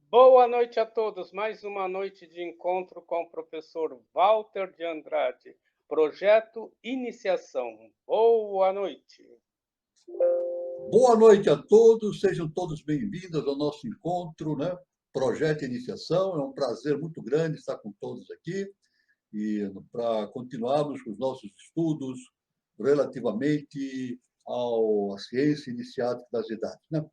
Boa noite a todos. Mais uma noite de encontro com o professor Walter de Andrade. Projeto Iniciação. Boa noite. Boa noite a todos, sejam todos bem-vindos ao nosso encontro, né? Projeto Iniciação. É um prazer muito grande estar com todos aqui e para continuarmos com os nossos estudos relativamente à ciência iniciática das idades, né?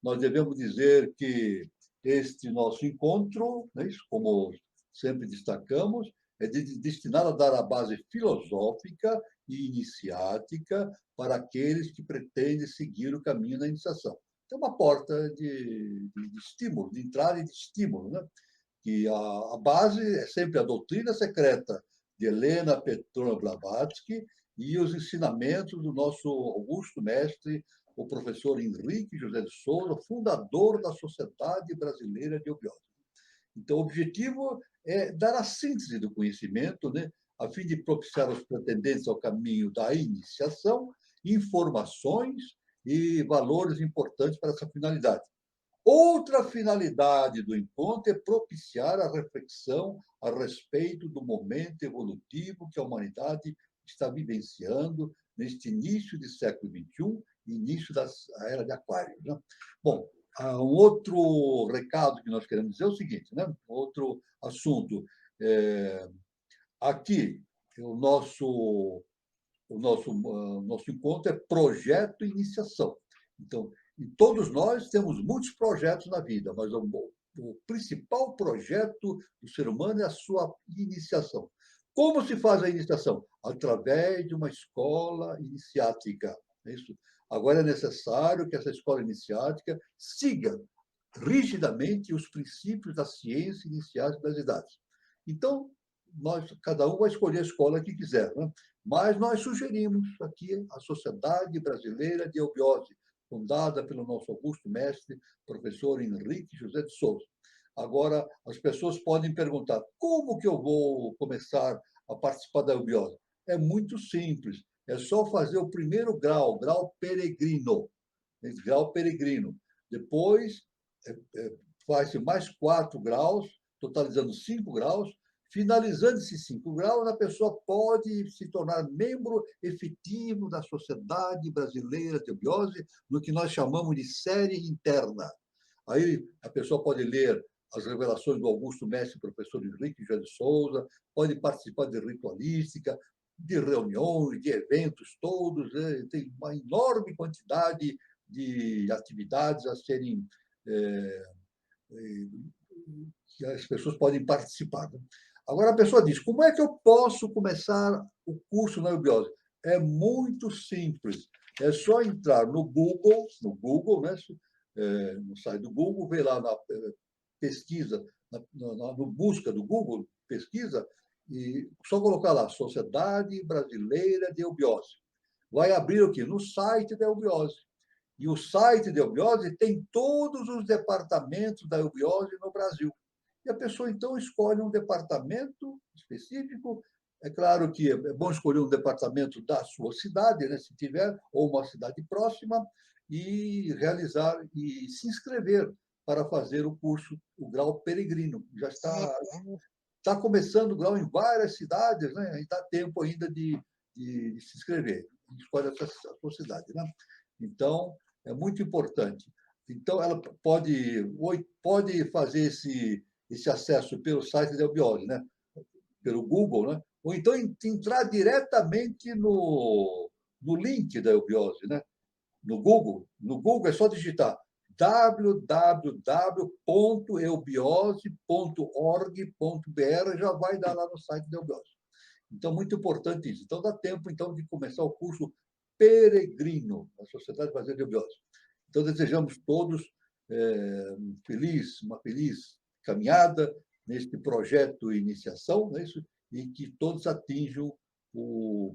Nós devemos dizer que este nosso encontro, né, como sempre destacamos, é destinado a dar a base filosófica e iniciática para aqueles que pretendem seguir o caminho da iniciação. É uma porta de estímulo, de entrada e de estímulo, né? Que a base é sempre a doutrina secreta de Helena Petrovna Blavatsky e os ensinamentos do nosso augusto mestre, o professor Henrique José de Souza, fundador da Sociedade Brasileira de Obiose. Então, o objetivo é dar a síntese do conhecimento, né, a fim de propiciar aos pretendentes ao caminho da iniciação informações e valores importantes para essa finalidade. Outra finalidade do encontro é propiciar a reflexão a respeito do momento evolutivo que a humanidade está vivenciando neste início do século XXI e início da era de Aquário, né? Bom, um outro recado que nós queremos dizer é o seguinte, né? Outro assunto. Aqui, o nosso encontro é projeto iniciação. Então, e todos nós temos muitos projetos na vida, mas o principal projeto do ser humano é a sua iniciação. Como se faz a iniciação? Através de uma escola iniciática. É isso. Agora é necessário que essa escola iniciática siga rigidamente os princípios da ciência iniciática das idades. Então, cada um vai escolher a escola que quiser, né? Mas nós sugerimos aqui a Sociedade Brasileira de Eubiose, fundada pelo nosso augusto mestre, professor Henrique José de Souza. Agora, as pessoas podem perguntar, como que eu vou começar a participar da eubiose? É muito simples, é só fazer o primeiro grau, grau peregrino. Grau peregrino. Depois, faz-se mais 4 graus, totalizando 5 graus. Finalizando esses 5 graus, a pessoa pode se tornar membro efetivo da Sociedade Brasileira de Eubiose, no que nós chamamos de série interna. Aí a pessoa pode ler as revelações do augusto mestre professor Henrique José de Souza, pode participar de ritualística, de reuniões, de eventos todos, né? Tem uma enorme quantidade de atividades a serem que as pessoas podem participar, né? Agora, a pessoa diz, como é que eu posso começar o curso na eubiose? É muito simples. É só entrar no Google, né? No site do Google, ver lá na pesquisa, no busca do Google, pesquisa, e só colocar lá, Sociedade Brasileira de Eubiose. Vai abrir o quê? No site da eubiose. E o site da eubiose tem todos os departamentos da eubiose no Brasil. E a pessoa, então, escolhe um departamento específico. É claro que é bom escolher um departamento da sua cidade, né, se tiver, ou uma cidade próxima, e realizar e se inscrever para fazer o curso, o grau peregrino. Já está começando o grau em várias cidades, né? E dá tempo ainda de se inscrever. Escolhe a sua cidade, né? Então, é muito importante. Então, ela pode fazer esse acesso pelo site da Eubiose, né? Pelo Google, né? Ou então entrar diretamente no link da Eubiose, né? No Google. No Google é só digitar www.eubiose.org.br, já vai dar lá no site da Eubiose. Então, muito importante isso. Então, dá tempo então de começar o curso peregrino da Sociedade Brasileira de Eubiose. Então, desejamos todos uma feliz caminhada neste projeto Iniciação, né, e que todos atinjam o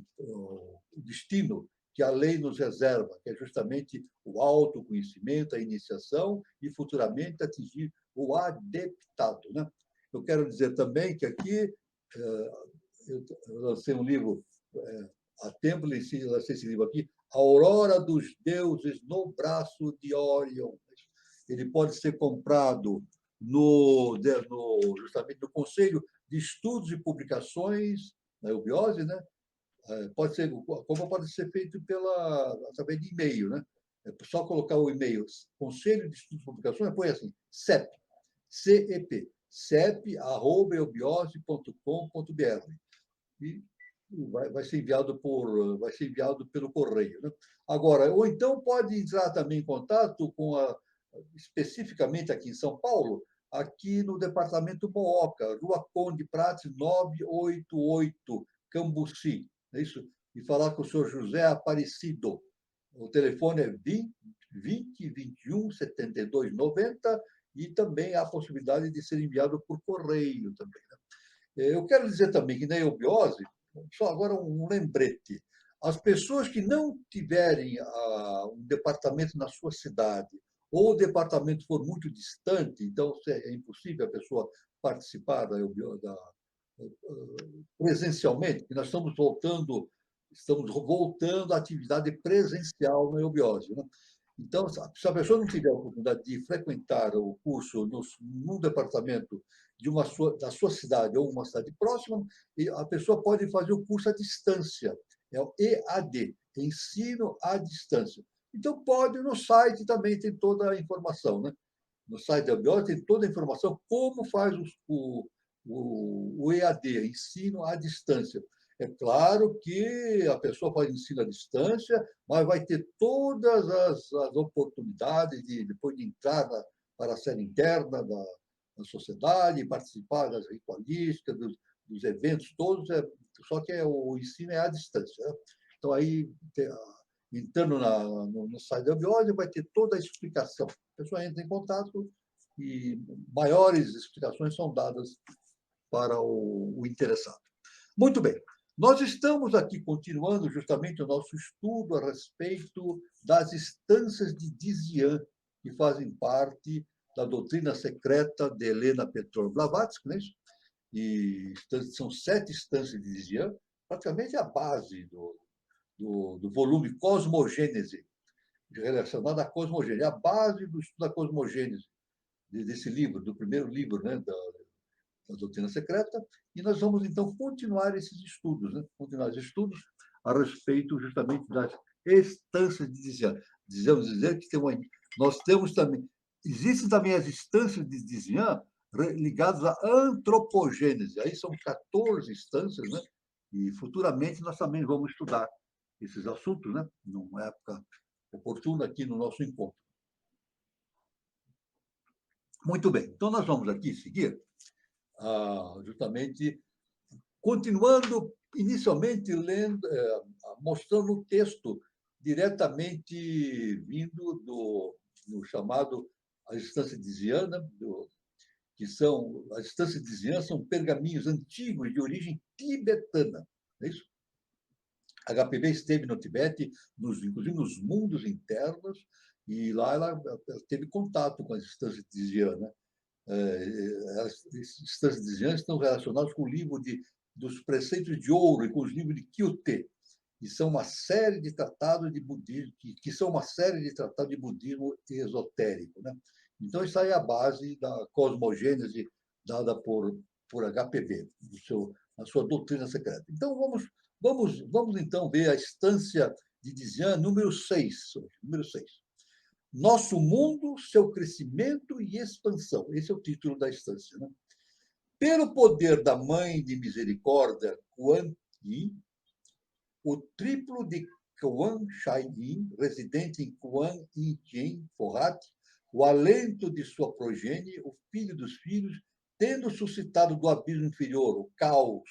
destino que a lei nos reserva, que é justamente o autoconhecimento, a iniciação e futuramente atingir o adeptado, né? Eu quero dizer também que aqui eu lancei um livro há tempo, lancei esse livro aqui, A Aurora dos Deuses no Braço de Orion. Ele pode ser comprado justamente no Conselho de Estudos e Publicações da eubiose, né? Pode ser, como pode ser feito através de e-mail, né? É só colocar o e-mail Conselho de Estudos e Publicações, põe assim, CEP, CEP, cep@eubiose.com.br. E vai ser enviado pelo correio, né? Agora, ou então pode entrar também em contato especificamente aqui em São Paulo, aqui no departamento Mooca, Rua Conde Prates 988, Cambuci, é isso? E falar com o senhor José Aparecido. O telefone é 20 21 72 90 e também há a possibilidade de ser enviado por correio também, né? Eu quero dizer também que na eubiose, só agora um lembrete, as pessoas que não tiverem um departamento na sua cidade, ou o departamento for muito distante, então é impossível a pessoa participar presencialmente, nós estamos voltando à atividade presencial na eubiose, né? Então, se a pessoa não tiver a oportunidade de frequentar o curso num departamento da sua cidade ou uma cidade próxima, a pessoa pode fazer o curso à distância, é o EAD, Ensino à Distância. Então, pode, no site também tem toda a informação, né? No site da eubiose tem toda a informação como faz o EAD, Ensino à Distância. É claro que a pessoa faz ensino à distância, mas vai ter todas as oportunidades depois de entrar para a série interna da sociedade, participar das ritualísticas, dos eventos todos, só que o ensino é à distância, né? Então, aí, entrando no site da eubiose, vai ter toda a explicação. A pessoa entra em contato e maiores explicações são dadas para o interessado. Muito bem. Nós estamos aqui continuando justamente o nosso estudo a respeito das instâncias de Dizian, que fazem parte da doutrina secreta de Helena Petrovna Blavatsky, não é isso? E são 7 instâncias de Dizian, praticamente a base do volume Cosmogênese, relacionada à cosmogênese, a base do estudo da cosmogênese, desse livro, do primeiro livro, né, da doutrina secreta, e nós vamos, então, continuar esses estudos, né? Continuar esses estudos a respeito justamente das instâncias de Dizian. Dizemos dizer que nós temos também, existem também as instâncias de Dizian ligadas à antropogênese. Aí são 14 instâncias, né? E futuramente nós também vamos estudar esses assuntos, né? Numa época oportuna aqui no nosso encontro. Muito bem, então nós vamos aqui seguir justamente continuando, inicialmente mostrando o texto diretamente vindo do chamado a instância diziana, que são as instâncias dizianas são pergaminhos antigos de origem tibetana, é isso? HPV esteve no Tibete, inclusive nos mundos internos, e lá ela teve contato com as instâncias dizianas. As instâncias dizianas estão relacionadas com o livro dos preceitos de ouro e com os livros de Kyute, que são uma série de tratados de budismo, que são uma série de tratados de budismo esotérico, né? Então, isso aí é a base da cosmogênese dada por HPV, na sua doutrina secreta. Então, vamos então ver a instância de Dizian número 6. Número 6. Nosso mundo, seu crescimento e expansão. Esse é o título da instância, né? Pelo poder da Mãe de Misericórdia, Kuan Yin, o triplo de Kuan Shai Yin, residente em Kuan Yin Chen, Forrat, o alento de sua progênie, o filho dos filhos, tendo suscitado do abismo inferior o caos,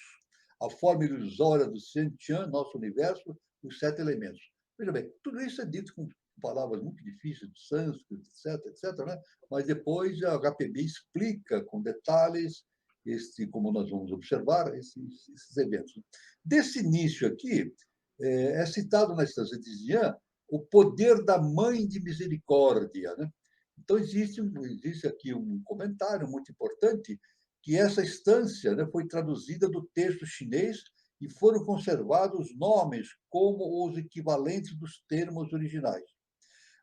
a forma ilusória do Sentian, nosso universo, os 7 elementos. Veja bem, tudo isso é dito com palavras muito difíceis do sânscrito, etc., né? Mas depois a HPB explica com detalhes, como nós vamos observar, esses eventos. Desse início aqui, é citado na instância de Dizian o poder da Mãe de Misericórdia, né? Então, existe aqui um comentário muito importante, que essa instância, né, foi traduzida do texto chinês e foram conservados nomes como os equivalentes dos termos originais.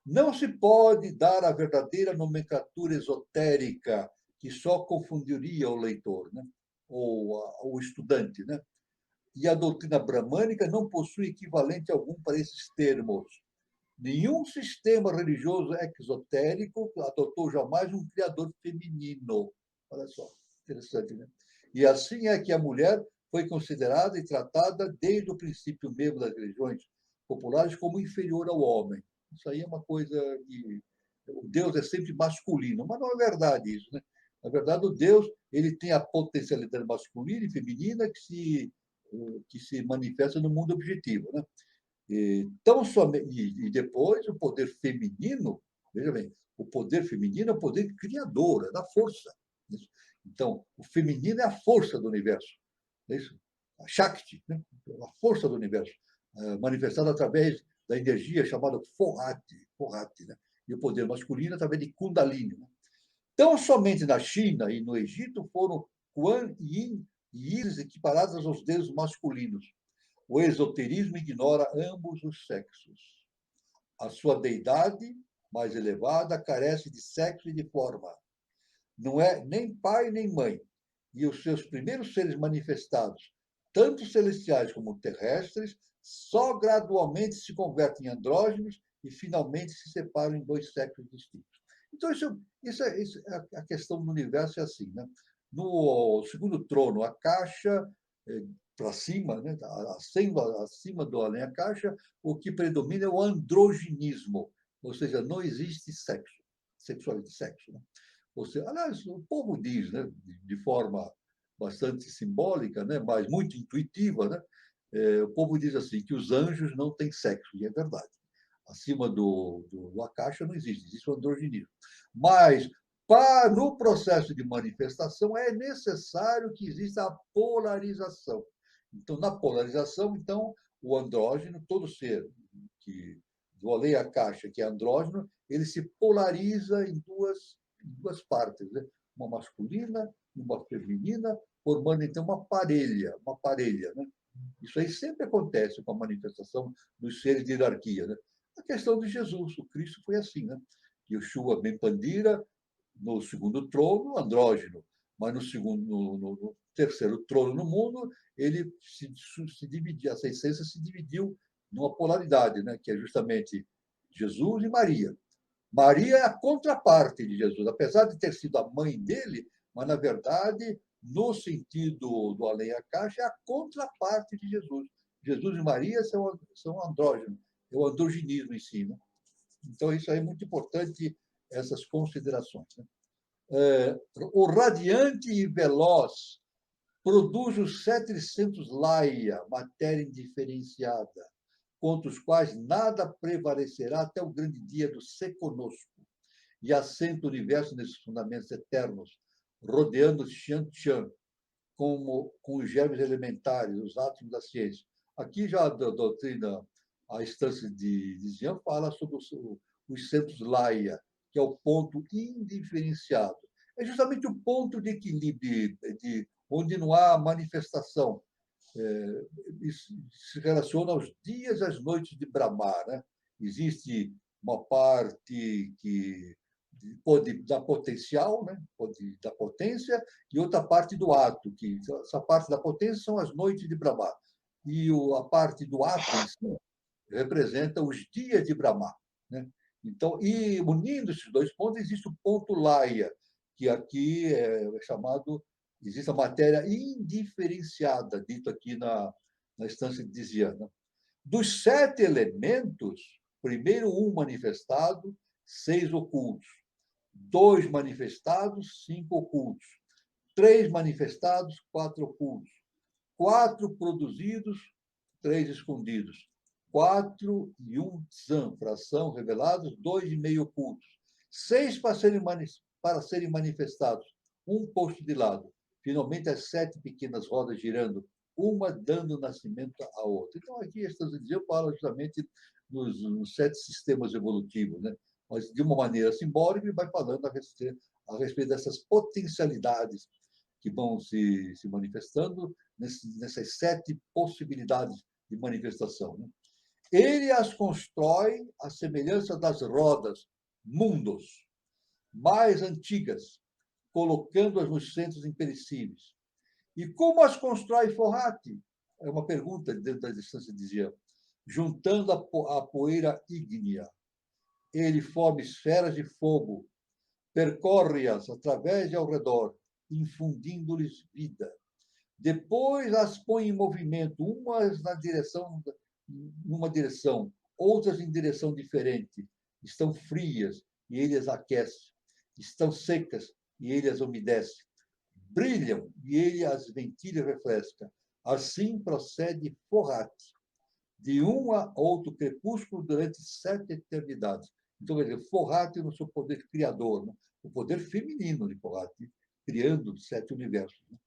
Não se pode dar a verdadeira nomenclatura esotérica que só confundiria o leitor, né? Ou o estudante, né? E a doutrina bramânica não possui equivalente algum para esses termos. Nenhum sistema religioso exotérico adotou jamais um criador feminino. Olha só, interessante, né? E assim é que a mulher foi considerada e tratada desde o princípio mesmo das religiões populares como inferior ao homem. Isso aí é uma coisa que o Deus é sempre masculino, mas não é verdade isso, né? Na verdade, o Deus ele tem a potencialidade masculina e feminina que se manifesta no mundo objetivo, né? Tão somente, e depois o poder feminino, veja bem, o poder feminino é o poder criador, é da força. Isso. Então, o feminino é a força do universo. É isso? A Shakti, né? A força do universo, manifestada através da energia chamada Forrati, né? E o poder masculino através de Kundalini. Né? Tão somente na China e no Egito foram Kuan Yin e Isis equiparadas aos deuses masculinos. O esoterismo ignora ambos os sexos. A sua deidade mais elevada carece de sexo e de forma. Não é nem pai nem mãe. E os seus primeiros seres manifestados, tanto celestiais como terrestres, só gradualmente se convertem em andrógenos e finalmente se separam em dois sexos distintos. Então, a questão do universo é assim. Né? No segundo trono, a caixa para cima, né? acima do além a caixa, o que predomina é o androginismo, ou seja, não existe sexo, sexualidade, sexo. Né? Ou seja, aliás, o povo diz, né, de forma bastante simbólica, né, mas muito intuitiva, né, o povo diz assim que os anjos não têm sexo, e é verdade. Acima do Akasha não existe o androginismo. Mas, no processo de manifestação, é necessário que exista a polarização. Então, na polarização, então, o andrógeno, todo ser que do além a caixa, que é andrógeno, ele se polariza em duas partes, né? Uma masculina e uma feminina, formando então uma parelha, né? Isso aí sempre acontece com a manifestação dos seres de hierarquia, né? A questão de Jesus, o Cristo foi assim, né? Yeshua Ben Pandira, no segundo trono, andrógeno, mas no terceiro trono no mundo, ele se dividiu, essa essência se dividiu numa polaridade, né? Que é justamente Jesus e Maria. Maria é a contraparte de Jesus, apesar de ter sido a mãe dele, mas, na verdade, no sentido do além a caixa, é a contraparte de Jesus. Jesus e Maria são andrógenos, é o androginismo em si. Né? Então, isso aí é muito importante, essas considerações. Né? O radiante e veloz produz os 700 laia, matéria indiferenciada, contra os quais nada prevalecerá até o grande dia do ser conosco, e assenta o universo nesses fundamentos eternos, rodeando Xian-Tian, com os germes elementares, os átomos da ciência. Aqui já a doutrina, a instância de Xian fala sobre os centros Laia, que é o ponto indiferenciado. É justamente o ponto de equilíbrio, onde não há manifestação. Isso se relaciona aos dias e às noites de Brahma. Né? Existe uma parte que pode dar potencial, né? Pode dar potência, e outra parte do ato, que essa parte da potência são as noites de Brahma. E a parte do ato em si representa os dias de Brahma. Né? Então, e unindo esses dois pontos, existe o ponto Laia, que aqui é chamado, existe a matéria indiferenciada, dito aqui na instância de Disiana. Dos 7 elementos, primeiro um manifestado, 6 ocultos. 2 manifestados, 5 ocultos. 3 manifestados, 4 ocultos. 4 produzidos, 3 escondidos. 4 e 1 Tsan, fração, revelados, 2 e meio ocultos. 6 para serem manifestados, 1 posto de lado. Finalmente, as 7 pequenas rodas girando, uma dando nascimento à outra. Então, aqui, eu falo justamente nos 7 sistemas evolutivos, né? Mas de uma maneira simbólica, ele vai falando a respeito dessas potencialidades que vão se manifestando nessas 7 possibilidades de manifestação. Né? Ele as constrói à semelhança das rodas, mundos, mais antigas, colocando-as nos centros imperecíveis. E como as constrói Fohat? É uma pergunta dentro da distância, dizia. Juntando a poeira ígnea. Ele forma esferas de fogo, percorre-as através e ao redor, infundindo-lhes vida. Depois as põe em movimento, umas numa direção, outras em direção diferente. Estão frias e ele as aquece. Estão secas e ele as umedece. Brilham e ele as ventila e refresca. Assim procede Fohat, de um a outro crepúsculo durante 7 eternidades. Então, quer dizer, Fohat no seu poder criador, né? O poder feminino de Fohat, criando 7 universos. Né?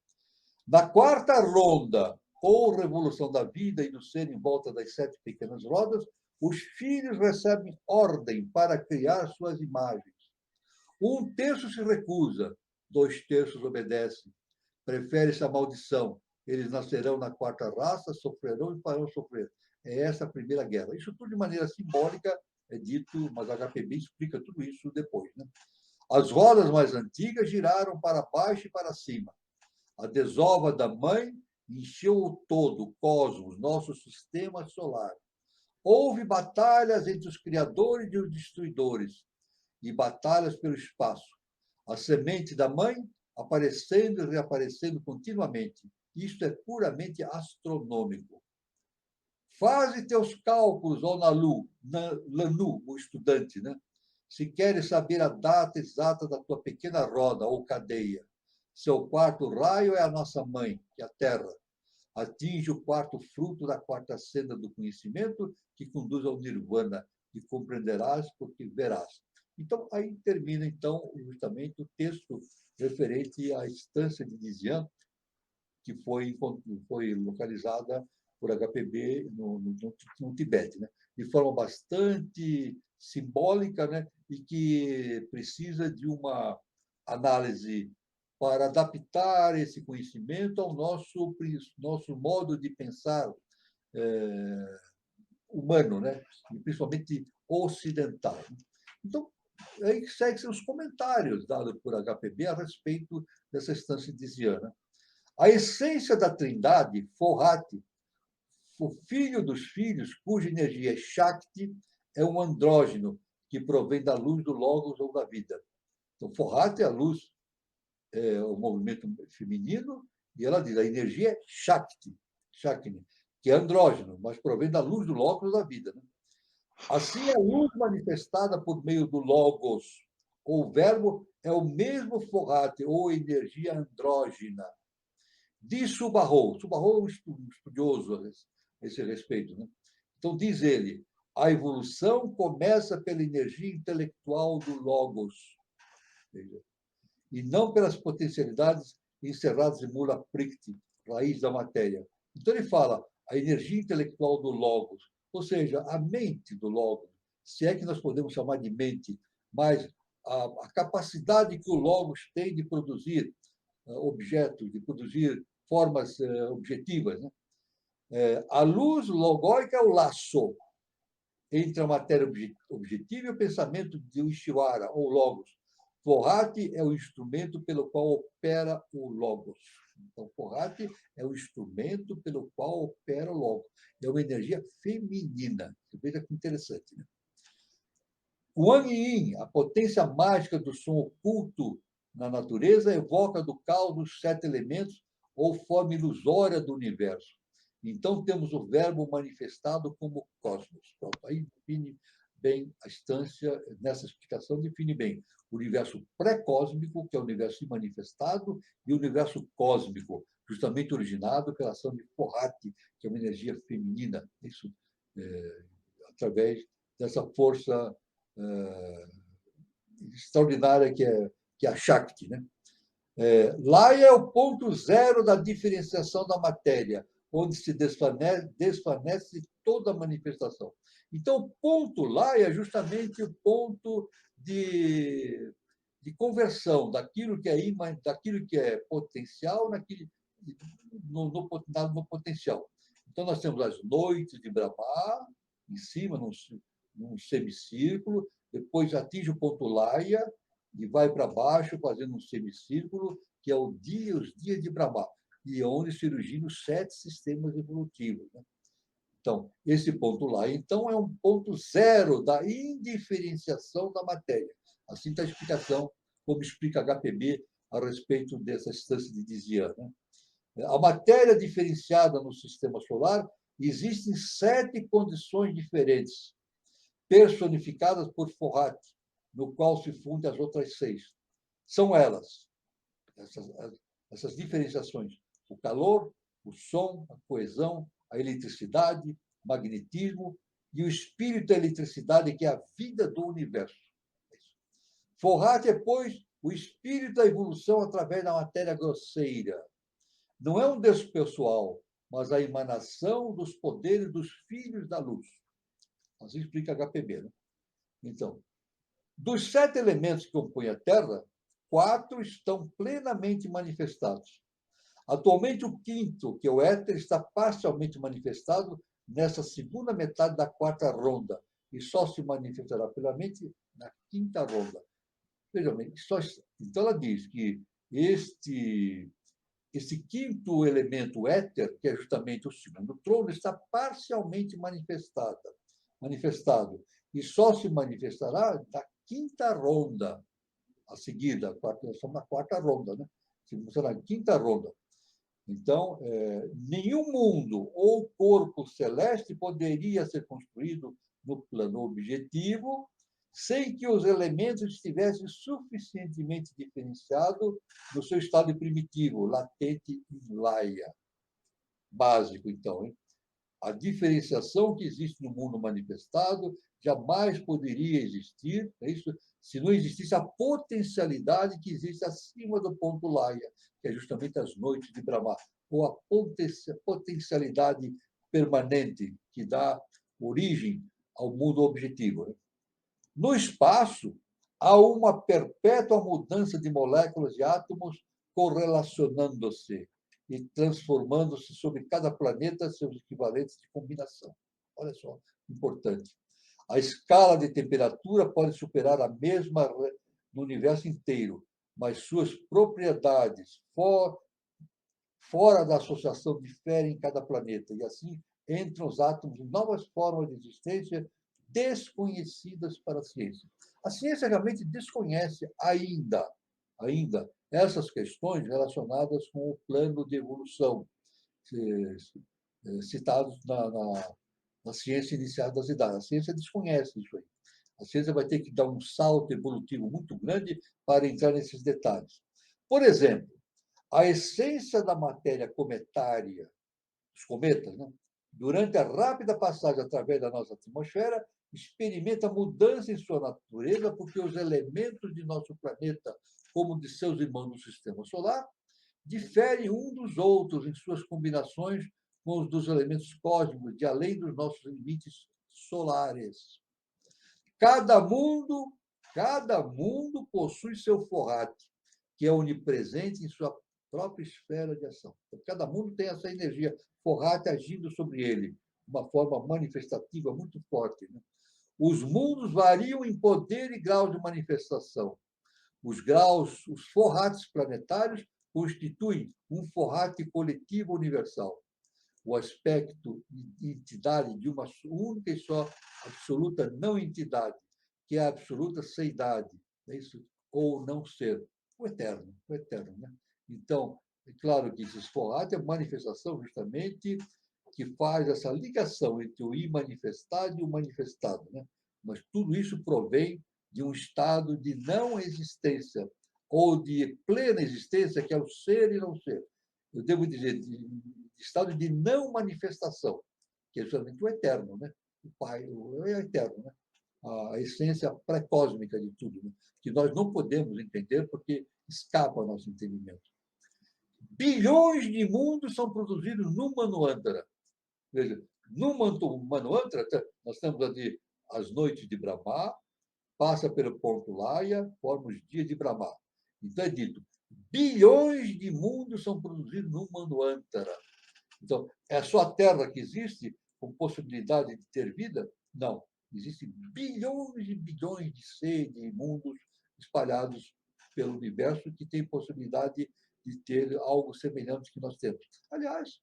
Na quarta ronda, ou revolução da vida e do ser em volta das 7 pequenas rodas, os filhos recebem ordem para criar suas imagens. 1/3 se recusa, 2/3 obedece. Prefere-se a maldição. Eles nascerão na quarta raça, sofrerão e farão sofrer. É essa a primeira guerra. Isso tudo de maneira simbólica é dito, mas a HPB explica tudo isso depois. Né? As rodas mais antigas giraram para baixo e para cima. A desova da mãe encheu o todo, o cosmos, nosso sistema solar. Houve batalhas entre os criadores e os destruidores, e batalhas pelo espaço. A semente da mãe aparecendo e reaparecendo continuamente. Isto é puramente astronômico. Faze teus cálculos, ó Lanu, o estudante, né? Se queres saber a data exata da tua pequena roda ou cadeia. Seu quarto raio é a nossa mãe, que é a Terra. Atinge o quarto fruto da quarta senda do conhecimento, que conduz ao nirvana, e compreenderás porque verás. Então, aí termina, então, justamente o texto referente à estância de Dizian, que foi localizada por HPB no Tibete, né? De forma bastante simbólica, né? E que precisa de uma análise para adaptar esse conhecimento ao nosso modo de pensar humano, né? E principalmente ocidental. Então, aí seguem os comentários dados por HPB a respeito dessa estância diziana. A essência da trindade, Fohat, o filho dos filhos, cuja energia é Shakti, é um andrógeno que provém da luz do Logos ou da vida. Então, Fohat é a luz, é o movimento feminino, e ela diz, a energia é Shakti, Shakti, que é andrógeno, mas provém da luz do Logos ou da vida. Né? Assim, a luz manifestada por meio do Logos, ou verbo, é o mesmo Fohat, ou energia andrógena. Diz Subarrou é um estudioso a esse respeito. Né? Então, diz ele, a evolução começa pela energia intelectual do Logos, e não pelas potencialidades encerradas em Mula Prikti, raiz da matéria. Então, ele fala a energia intelectual do Logos, ou seja, a mente do Logos, se é que nós podemos chamar de mente, mas a capacidade que o Logos tem de produzir objetos, de produzir formas objetivas. Né? A luz logóica é o laço entre a matéria objetiva e o pensamento de Ishvara, ou Logos. Fohat é o instrumento pelo qual opera o Logos. Então, Fohat é o instrumento pelo qual opera o Logos. É uma energia feminina. Você veja que interessante. Né? O Wang Yin, a potência mágica do som oculto na natureza, evoca do caos os 7 elementos ou forma ilusória do universo. Então, temos o verbo manifestado como cosmos. Pronto, aí define bem a instância, nessa explicação, define bem o universo pré-cósmico, que é o universo manifestado, e o universo cósmico, justamente originado pela ação de Fohat, que é uma energia feminina. Isso através dessa força extraordinária que é a Shakti. Né? Laya é o ponto zero da diferenciação da matéria, onde se desvanece toda a manifestação. Então, o ponto Laya é justamente o ponto de conversão daquilo que é potencial no potencial. Então, nós temos as noites de Brahma, em cima, num semicírculo, depois atinge o ponto Laya, e vai para baixo, fazendo um semicírculo, que é os dias de Brahma, e onde surgiram os 7 sistemas evolutivos. Né? Então, esse ponto lá, então, é um ponto zero da indiferenciação da matéria. Assim está a explicação, como explica HPB a respeito dessa instância de Dizian. Né? A matéria diferenciada no sistema solar existem 7 condições diferentes, personificadas por Fohat, no qual se fundem as outras 6. São elas, essas diferenciações: o calor, o som, a coesão, a eletricidade, magnetismo e o espírito da eletricidade, que é a vida do universo. Fohat é, pois, o espírito da evolução através da matéria grosseira. Não é um Deus pessoal, mas a emanação dos poderes dos filhos da luz. Assim explica HPB. Né? Então, dos 7 elementos que compõem a Terra, 4 estão plenamente manifestados. Atualmente, o quinto, que é o éter, está parcialmente manifestado nessa segunda metade da 4ª ronda, e só se manifestará plenamente na 5ª ronda. Vejam bem, então ela diz que este quinto elemento, éter, que é justamente o segundo trono, está parcialmente manifestado, e só se manifestará na 5ª ronda, a seguida, nós estamos na 4ª ronda, né? Se manifestará na 5ª ronda. Então, nenhum mundo ou corpo celeste poderia ser construído no plano objetivo sem que os elementos estivessem suficientemente diferenciados no seu estado primitivo, latente em Laia. Básico, então. Hein? A diferenciação que existe no mundo manifestado jamais poderia existir, é isso, se não existisse a potencialidade que existe acima do ponto Laia, que é justamente as noites de Brahma, ou a potencialidade permanente que dá origem ao mundo objetivo. Né? No espaço, há uma perpétua mudança de moléculas e átomos correlacionando-se e transformando-se sobre cada planeta seus equivalentes de combinação. Olha só, importante. A escala de temperatura pode superar a mesma no universo inteiro, mas suas propriedades fora da associação diferem em cada planeta, e assim entram os átomos em novas formas de existência desconhecidas para a ciência. A ciência realmente desconhece ainda essas questões relacionadas com o plano de evolução, citados na ciência inicial das idades. A ciência desconhece isso aí. A ciência vai ter que dar um salto evolutivo muito grande para entrar nesses detalhes. Por exemplo, a essência da matéria cometária, os cometas, né? Durante a rápida passagem através da nossa atmosfera, experimenta mudança em sua natureza, porque os elementos de nosso planeta, como de seus irmãos do sistema solar, diferem um dos outros em suas combinações com os dos elementos cósmicos, de além dos nossos limites solares. Cada mundo possui seu forrate, que é onipresente em sua própria esfera de ação. Então, cada mundo tem essa energia forrate agindo sobre ele, de uma forma manifestativa muito forte. Né? Os mundos variam em poder e grau de manifestação. Os forrates planetários constituem um forrate coletivo universal. O aspecto de entidade de uma única e só absoluta não entidade, que é a absoluta seidade, é isso? Ou não ser, o eterno, né? Então, é claro que esse forrate é uma manifestação justamente que faz essa ligação entre o imanifestado e o manifestado, né? Mas tudo isso provém de um estado de não existência ou de plena existência, que é o ser e não ser. Eu devo dizer, de estado de não manifestação, que é justamente o eterno, né? O Pai é eterno, né? A essência pré-cósmica de tudo, né? Que nós não podemos entender porque escapa ao nosso entendimento. Bilhões de mundos são produzidos no Manvantara. Veja, no Manvantara, nós temos ali as noites de Brahma, passa pelo ponto Laia, forma os dias de Brahma. Então é dito, bilhões de mundos são produzidos no Manvantara. Então, é só a Terra que existe com possibilidade de ter vida? Não. Existem bilhões e bilhões de seres, de mundos espalhados pelo universo que têm possibilidade de ter algo semelhante que nós temos. Aliás,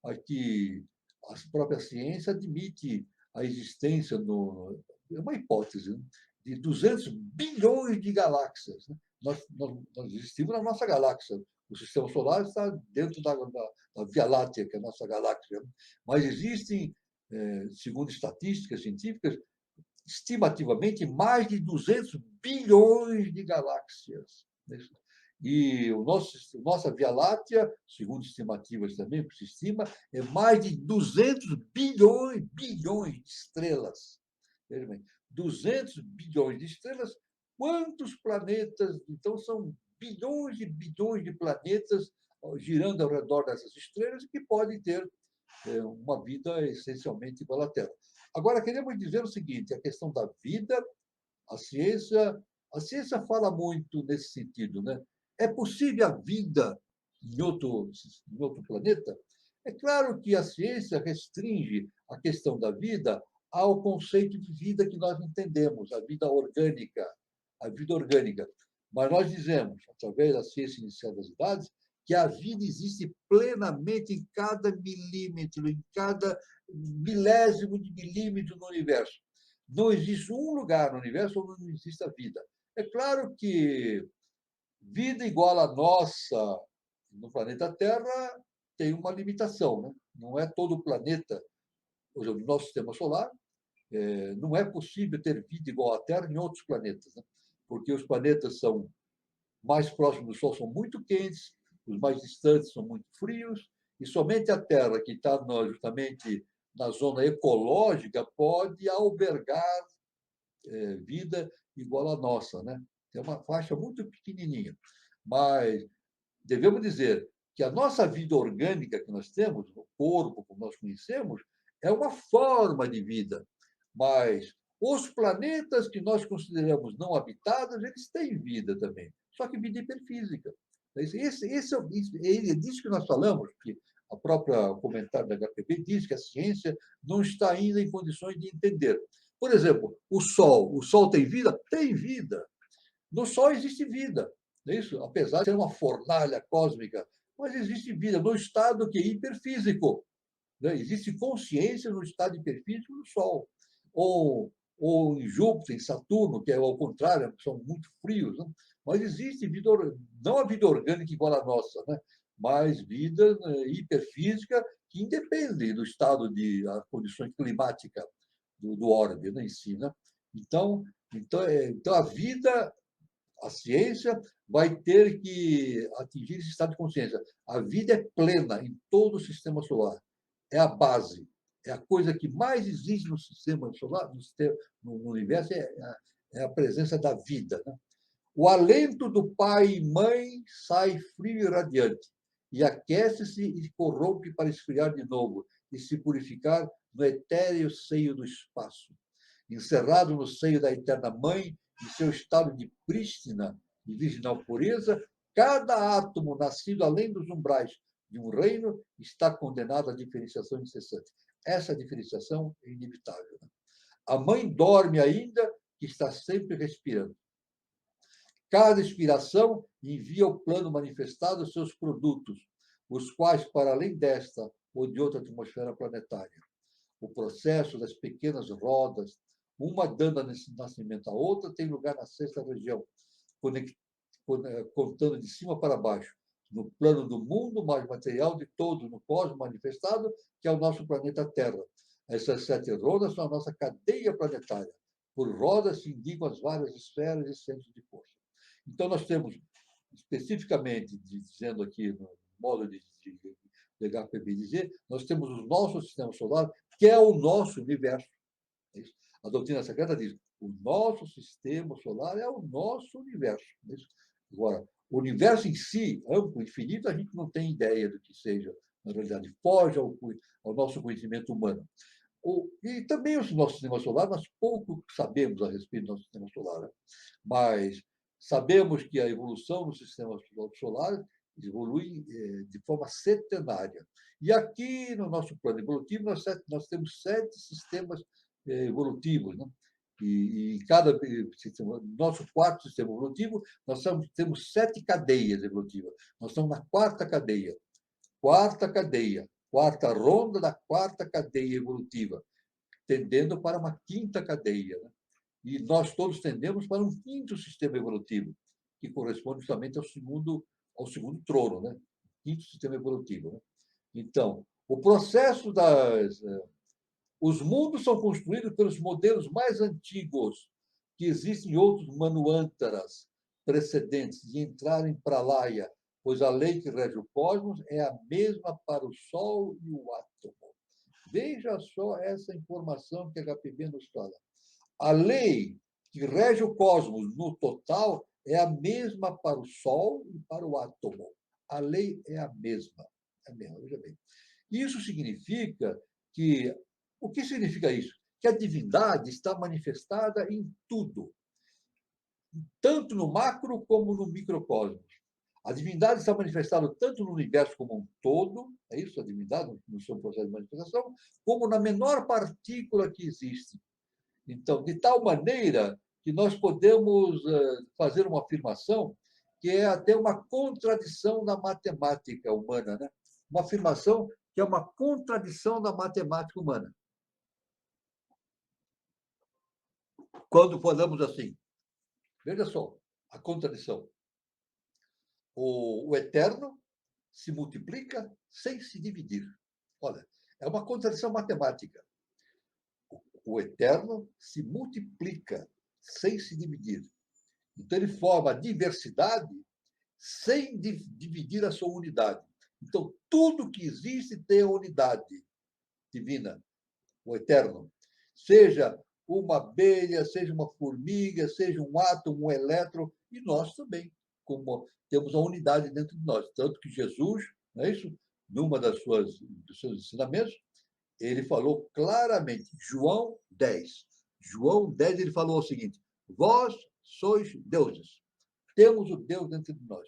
aqui a própria ciência admite a existência, é uma hipótese, né, de 200 bilhões de galáxias. Né? Nós existimos na nossa galáxia. O sistema solar está dentro da Via Láctea, que é a nossa galáxia. Né? Mas existem, segundo estatísticas científicas, estimativamente mais de 200 bilhões de galáxias. E nossa Via Láctea, segundo estimativas também, que se estima, é mais de 200 bilhões de estrelas. Veja bem, 200 bilhões de estrelas, quantos planetas? Então, são bilhões de planetas girando ao redor dessas estrelas que podem ter uma vida essencialmente igual à Terra. Agora, queremos dizer o seguinte, a questão da vida, a ciência fala muito nesse sentido, né? É possível a vida em outro planeta? É claro que a ciência restringe a questão da vida ao conceito de vida que nós entendemos, a vida orgânica, a vida orgânica. Mas nós dizemos, através da ciência inicial das idades, que a vida existe plenamente em cada milímetro, em cada milésimo de milímetro no universo. Não existe um lugar no universo onde não exista vida. É claro que vida igual à nossa no planeta Terra tem uma limitação, né? Não é todo o planeta, por exemplo, no nosso sistema solar, não é possível ter vida igual à Terra em outros planetas, né? Porque os planetas são mais próximos do Sol são muito quentes, os mais distantes são muito frios, e somente a Terra, que está justamente na zona ecológica, pode albergar vida igual à nossa, né? É uma faixa muito pequenininha, mas devemos dizer que a nossa vida orgânica que nós temos, o corpo como nós conhecemos, é uma forma de vida, mas os planetas que nós consideramos não habitados, eles têm vida também, só que vida hiperfísica. É disso que nós falamos, que a própria comentário da HPB diz que a ciência não está ainda em condições de entender. Por exemplo, o Sol tem vida? Tem vida. No Sol existe vida, não é isso? Apesar de ser uma fornalha cósmica, mas existe vida no estado que é hiperfísico. Né? Existe consciência no estado hiperfísico do Sol. Ou em Júpiter, em Saturno, que é ao contrário, são muito frios. Né? Mas existe vida, não a vida orgânica igual à nossa, né? Mas vida hiperfísica que independe do estado de condições climáticas do orbe, né, em si. Né? Então, a vida, a ciência vai ter que atingir esse estado de consciência. A vida é plena em todo o sistema solar. É a base. É a coisa que mais existe no sistema solar, no universo, é a presença da vida. Né? O alento do pai e mãe sai frio e radiante, e aquece-se e corrompe para esfriar de novo, e se purificar no etéreo seio do espaço. Encerrado no seio da eterna mãe, em seu estado de prístina e virginal pureza, cada átomo nascido além dos umbrais de um reino está condenado à diferenciação incessante. Essa diferenciação é inevitável. Né? A mãe dorme ainda, que está sempre respirando. Cada inspiração envia ao plano manifestado seus produtos, os quais, para além desta ou de outra atmosfera planetária, o processo das pequenas rodas, uma dando nascimento à outra, tem lugar na sexta região, contando de cima para baixo, no plano do mundo mais material de todos, no cosmos manifestado, que é o nosso planeta Terra. Essas 7 rodas são a nossa cadeia planetária. Por rodas se indicam as várias esferas e centros de força. Então, nós temos, especificamente, dizendo aqui no modo de HPB dizer, nós temos o nosso sistema solar, que é o nosso universo. A doutrina secreta diz, o nosso sistema solar é o nosso universo. Agora, o universo em si, amplo, infinito, a gente não tem ideia do que seja, na realidade, foge ao nosso conhecimento humano. E também o nosso sistema solar, nós pouco sabemos a respeito do nosso sistema solar, né? Mas sabemos que a evolução do sistema solar evolui de forma setenária. E aqui no nosso plano evolutivo, nós temos 7 sistemas evolutivos, né? E em cada sistema, nosso quarto sistema evolutivo, nós temos 7 cadeias evolutivas. Nós estamos na quarta cadeia. Quarta ronda da quarta cadeia evolutiva, tendendo para uma quinta cadeia, né? E nós todos tendemos para um quinto sistema evolutivo, que corresponde justamente ao segundo trono, né? Quinto sistema evolutivo, né? Então, o processo os mundos são construídos pelos modelos mais antigos que existem em outros manuantaras precedentes de entrarem para a Laia, pois a lei que rege o cosmos é a mesma para o Sol e o átomo. Veja só essa informação que a HPB nos fala. A lei que rege o cosmos no total é a mesma para o Sol e para o átomo. A lei é a mesma. É a mesma, veja bem. Isso significa que... O que significa isso? Que a divindade está manifestada em tudo, tanto no macro como no microcosmos. A divindade está manifestada tanto no universo como um todo, é isso, a divindade, no seu processo de manifestação, como na menor partícula que existe. Então, de tal maneira que nós podemos fazer uma afirmação que é até uma contradição da matemática humana, né? Uma afirmação que é uma contradição da matemática humana. Quando falamos assim, veja só a contradição. O eterno se multiplica sem se dividir. Olha, é uma contradição matemática. O eterno se multiplica sem se dividir. Então, ele forma a diversidade sem dividir a sua unidade. Então, tudo que existe tem a unidade divina, o eterno. Seja uma abelha, seja uma formiga, seja um átomo, um elétron, e nós também, como temos a unidade dentro de nós. Tanto que Jesus, não é isso? Numa dos seus ensinamentos, ele falou claramente, João 10. João 10, ele falou o seguinte: vós sois deuses. Temos o Deus dentro de nós.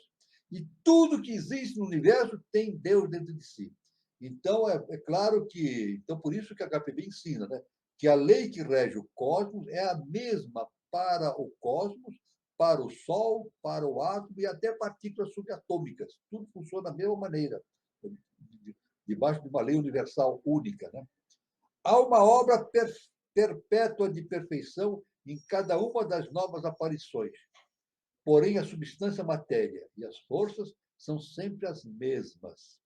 E tudo que existe no universo tem Deus dentro de si. Então, é claro que... Então, por isso que a HPB ensina, né? Que a lei que rege o cosmos é a mesma para o cosmos, para o Sol, para o átomo e até partículas subatômicas. Tudo funciona da mesma maneira, debaixo de uma lei universal única, né? Há uma obra perpétua de perfeição em cada uma das novas aparições. Porém, a substância matéria e as forças são sempre as mesmas.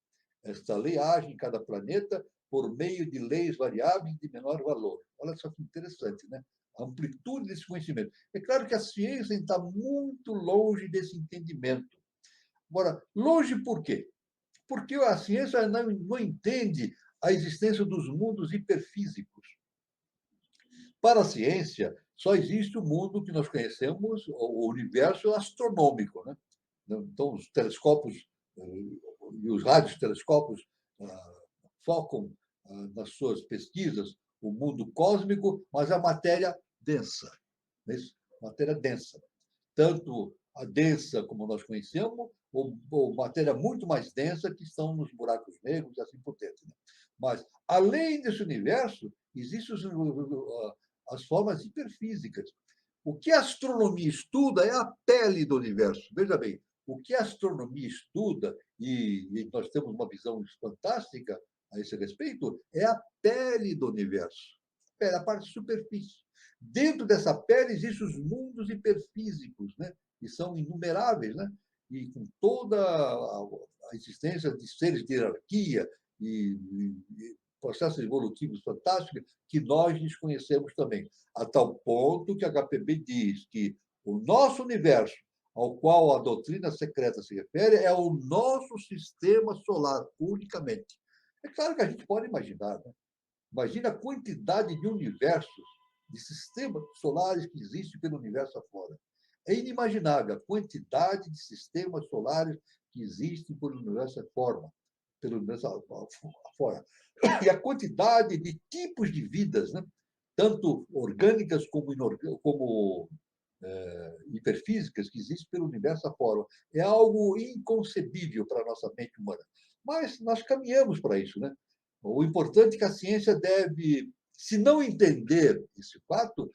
Esta lei age em cada planeta por meio de leis variáveis de menor valor. Olha só que interessante, né? A amplitude desse conhecimento. É claro que a ciência está muito longe desse entendimento. Agora, longe por quê? Porque a ciência não entende a existência dos mundos hiperfísicos. Para a ciência, só existe o mundo que nós conhecemos, o universo astronômico, né? Então, os telescópios e os radiotelescópios focam nas suas pesquisas o mundo cósmico, mas a matéria densa. Matéria densa. Tanto a densa como nós conhecemos, ou matéria muito mais densa que estão nos buracos negros e assim por diante. Né? Mas, além desse universo, existem as formas hiperfísicas. O que a astronomia estuda é a pele do universo. Veja bem, o que a astronomia estuda, e nós temos uma visão fantástica a esse respeito, é a pele do universo, a parte superfície. Dentro dessa pele existem os mundos hiperfísicos, né? Que são inumeráveis, né? E com toda a existência de seres de hierarquia e processos evolutivos fantásticos que nós desconhecemos também, a tal ponto que a HPB diz que o nosso universo, ao qual a doutrina secreta se refere, é o nosso sistema solar, unicamente. É claro que a gente pode imaginar, né? Imagina a quantidade de universos, de sistemas solares que existem pelo universo afora. É inimaginável a quantidade de sistemas solares que existem pelo universo afora. Pelo universo afora. E a quantidade de tipos de vidas, né? Tanto orgânicas como hiperfísicas que existem pelo universo afora. É algo inconcebível para a nossa mente humana. Mas nós caminhamos para isso, né? O importante é que a ciência deve, se não entender esse fato,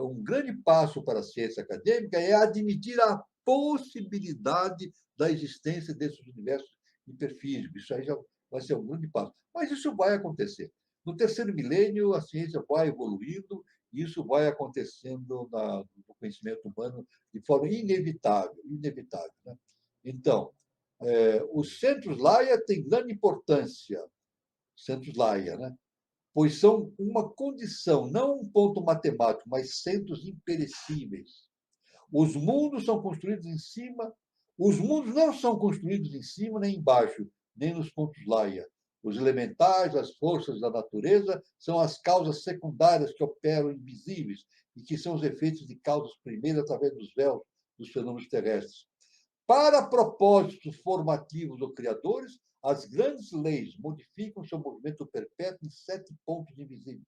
um grande passo para a ciência acadêmica é admitir a possibilidade da existência desses universos hiperfísicos. Isso aí já vai ser um grande passo. Mas isso vai acontecer. No terceiro milênio, a ciência vai evoluindo, e isso vai acontecendo no conhecimento humano de forma inevitável, inevitável. Né? Então, os centros Laia têm grande importância, centros Laia, né? Pois são uma condição, não um ponto matemático, mas centros imperecíveis. Os mundos são construídos em cima, os mundos não são construídos em cima nem embaixo, nem nos pontos Laia. Os elementais, as forças da natureza, são as causas secundárias que operam invisíveis e que são os efeitos de causas primeiras através dos véus dos fenômenos terrestres. Para propósitos formativos ou criadores, as grandes leis modificam seu movimento perpétuo em 7 pontos invisíveis,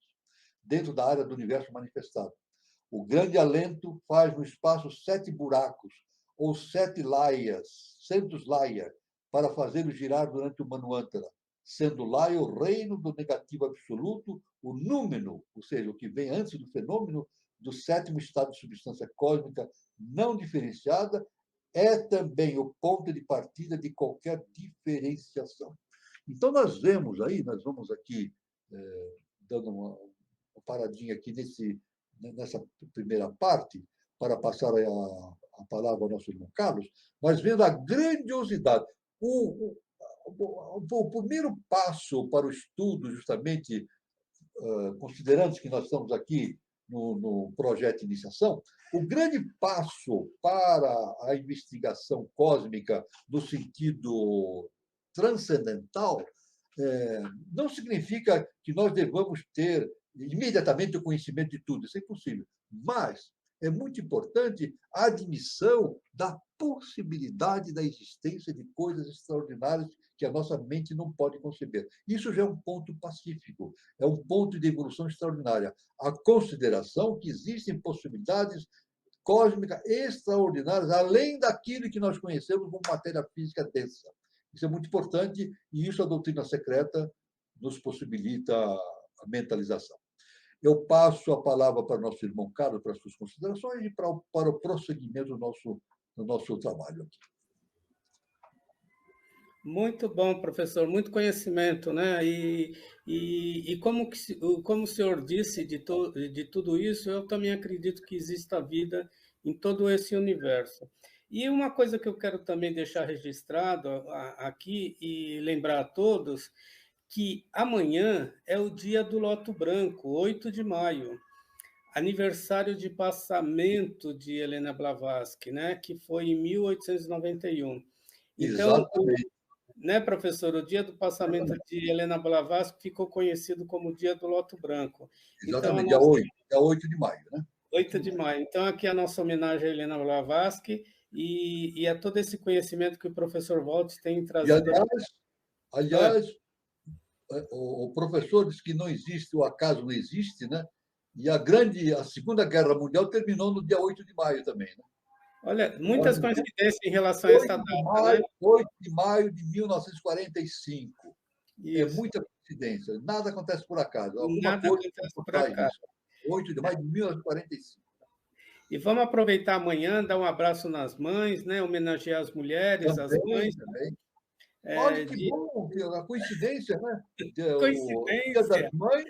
dentro da área do universo manifestado. O grande alento faz no espaço 7 buracos, ou 7 laias, centros laia, para fazê-lo girar durante o Manvantara, sendo laia o reino do negativo absoluto, o númeno, ou seja, o que vem antes do fenômeno, do 7º estado de substância cósmica não diferenciada, é também o ponto de partida de qualquer diferenciação. Então, nós vamos aqui, dando uma paradinha aqui nessa primeira parte, para passar a palavra ao nosso irmão Carlos, nós vendo a grandiosidade. O primeiro passo para o estudo, justamente, considerando que nós estamos aqui no projeto de iniciação, o grande passo para a investigação cósmica no sentido transcendental não significa que nós devamos ter imediatamente o conhecimento de tudo, isso é impossível. Mas é muito importante a admissão da possibilidade da existência de coisas extraordinárias que a nossa mente não pode conceber. Isso já é um ponto pacífico, é um ponto de evolução extraordinária. A consideração que existem possibilidades cósmicas extraordinárias, além daquilo que nós conhecemos como matéria física densa. Isso é muito importante e isso a doutrina secreta nos possibilita a mentalização. Eu passo a palavra para o nosso irmão Carlos, para as suas considerações e para o prosseguimento do nosso trabalho aqui. Muito bom, professor, muito conhecimento, né? E como o senhor disse de tudo isso, eu também acredito que exista vida em todo esse universo. E uma coisa que eu quero também deixar registrado aqui e lembrar a todos, que amanhã é o dia do Loto Branco, 8 de maio, aniversário de passamento de Helena Blavatsky, né? Que foi em 1891. Então, Exatamente. né, professor? O dia do passamento de Helena Blavatsky ficou conhecido como o dia do Loto Branco. Exatamente, então, dia 8 de maio, né? 8 de maio. Então, aqui a nossa homenagem a Helena Blavatsky e a todo esse conhecimento que o professor Waltz tem trazido. Aliás, o professor disse que não existe, o acaso não existe, né? E a Segunda Guerra Mundial terminou no dia 8 de maio também, né? Olha, muitas coincidências em relação a essa data, né? 8 de maio de 1945. Isso. É muita coincidência. Nada acontece por acaso. Nada acontece por acaso. 8 de maio de 1945. E vamos aproveitar amanhã, dar um abraço nas mães, né? Homenagear as mulheres, também, as mães. Também. Olha que bom, a coincidência, né? Coincidência. O Dia das Mães,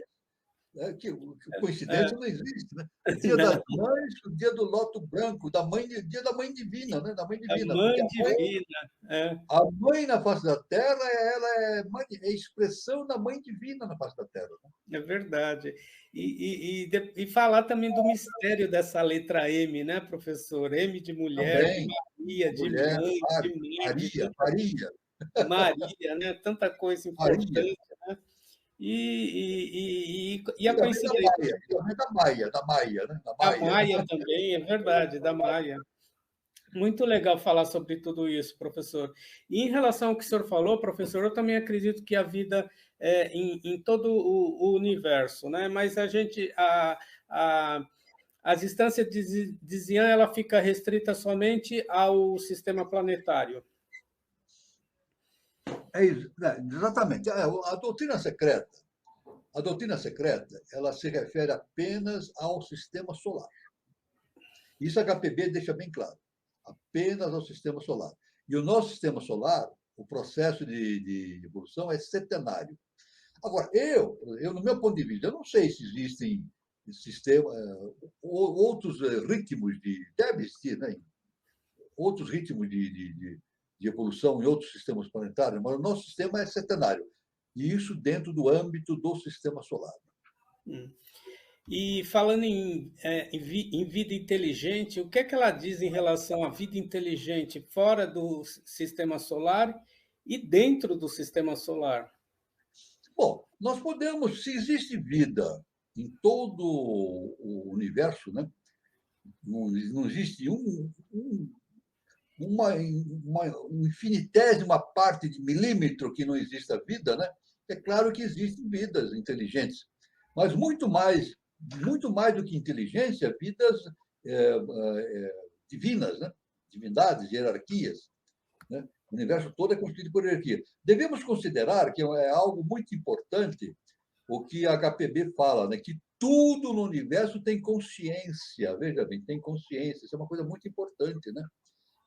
que coincidência não existe, né? O Dia das Mães, o Dia do Loto Branco, Dia da Mãe Divina, né? Da Mãe Divina. A Mãe Divina. A mãe na face da Terra, ela é expressão da Mãe Divina na face da Terra. Né? É verdade. E falar também do mistério dessa letra M, né, professor? M de mulher, também, de Maria, de mulher, mãe, de Maria. Maria, né? Tanta coisa importante, Maria. né? E a coincidência. Da Maia, né? Da Maia também, é verdade, da Maia. Muito legal falar sobre tudo isso, professor. E em relação ao que o senhor falou, professor, eu também acredito que a vida é em todo o universo, né? Mas a distância de Zian ela fica restrita somente ao sistema planetário. Exatamente. A doutrina secreta, A doutrina secreta, ela se refere apenas ao sistema solar. Isso a HPB deixa bem claro, apenas ao sistema solar. E o nosso sistema solar, o processo de evolução é centenário. Agora, no meu ponto de vista, eu não sei se existem outros ritmos deve existir, né? Outros ritmos de evolução em outros sistemas planetários, mas o nosso sistema é centenário. E isso dentro do âmbito do sistema solar. E falando em vida inteligente, o que é que ela diz em relação à vida inteligente fora do sistema solar e dentro do sistema solar? Bom, nós podemos, se existe vida em todo o universo, né? Não existe uma infinitésima parte de milímetro que não exista vida, né? É claro que existem vidas inteligentes, mas muito mais do que inteligência, vidas divinas, né? Divindades, hierarquias, né? O universo todo é constituído por hierarquia. Devemos considerar que é algo muito importante o que a HPB fala, né? Que tudo no universo tem consciência. Veja bem, tem consciência. Isso é uma coisa muito importante, né?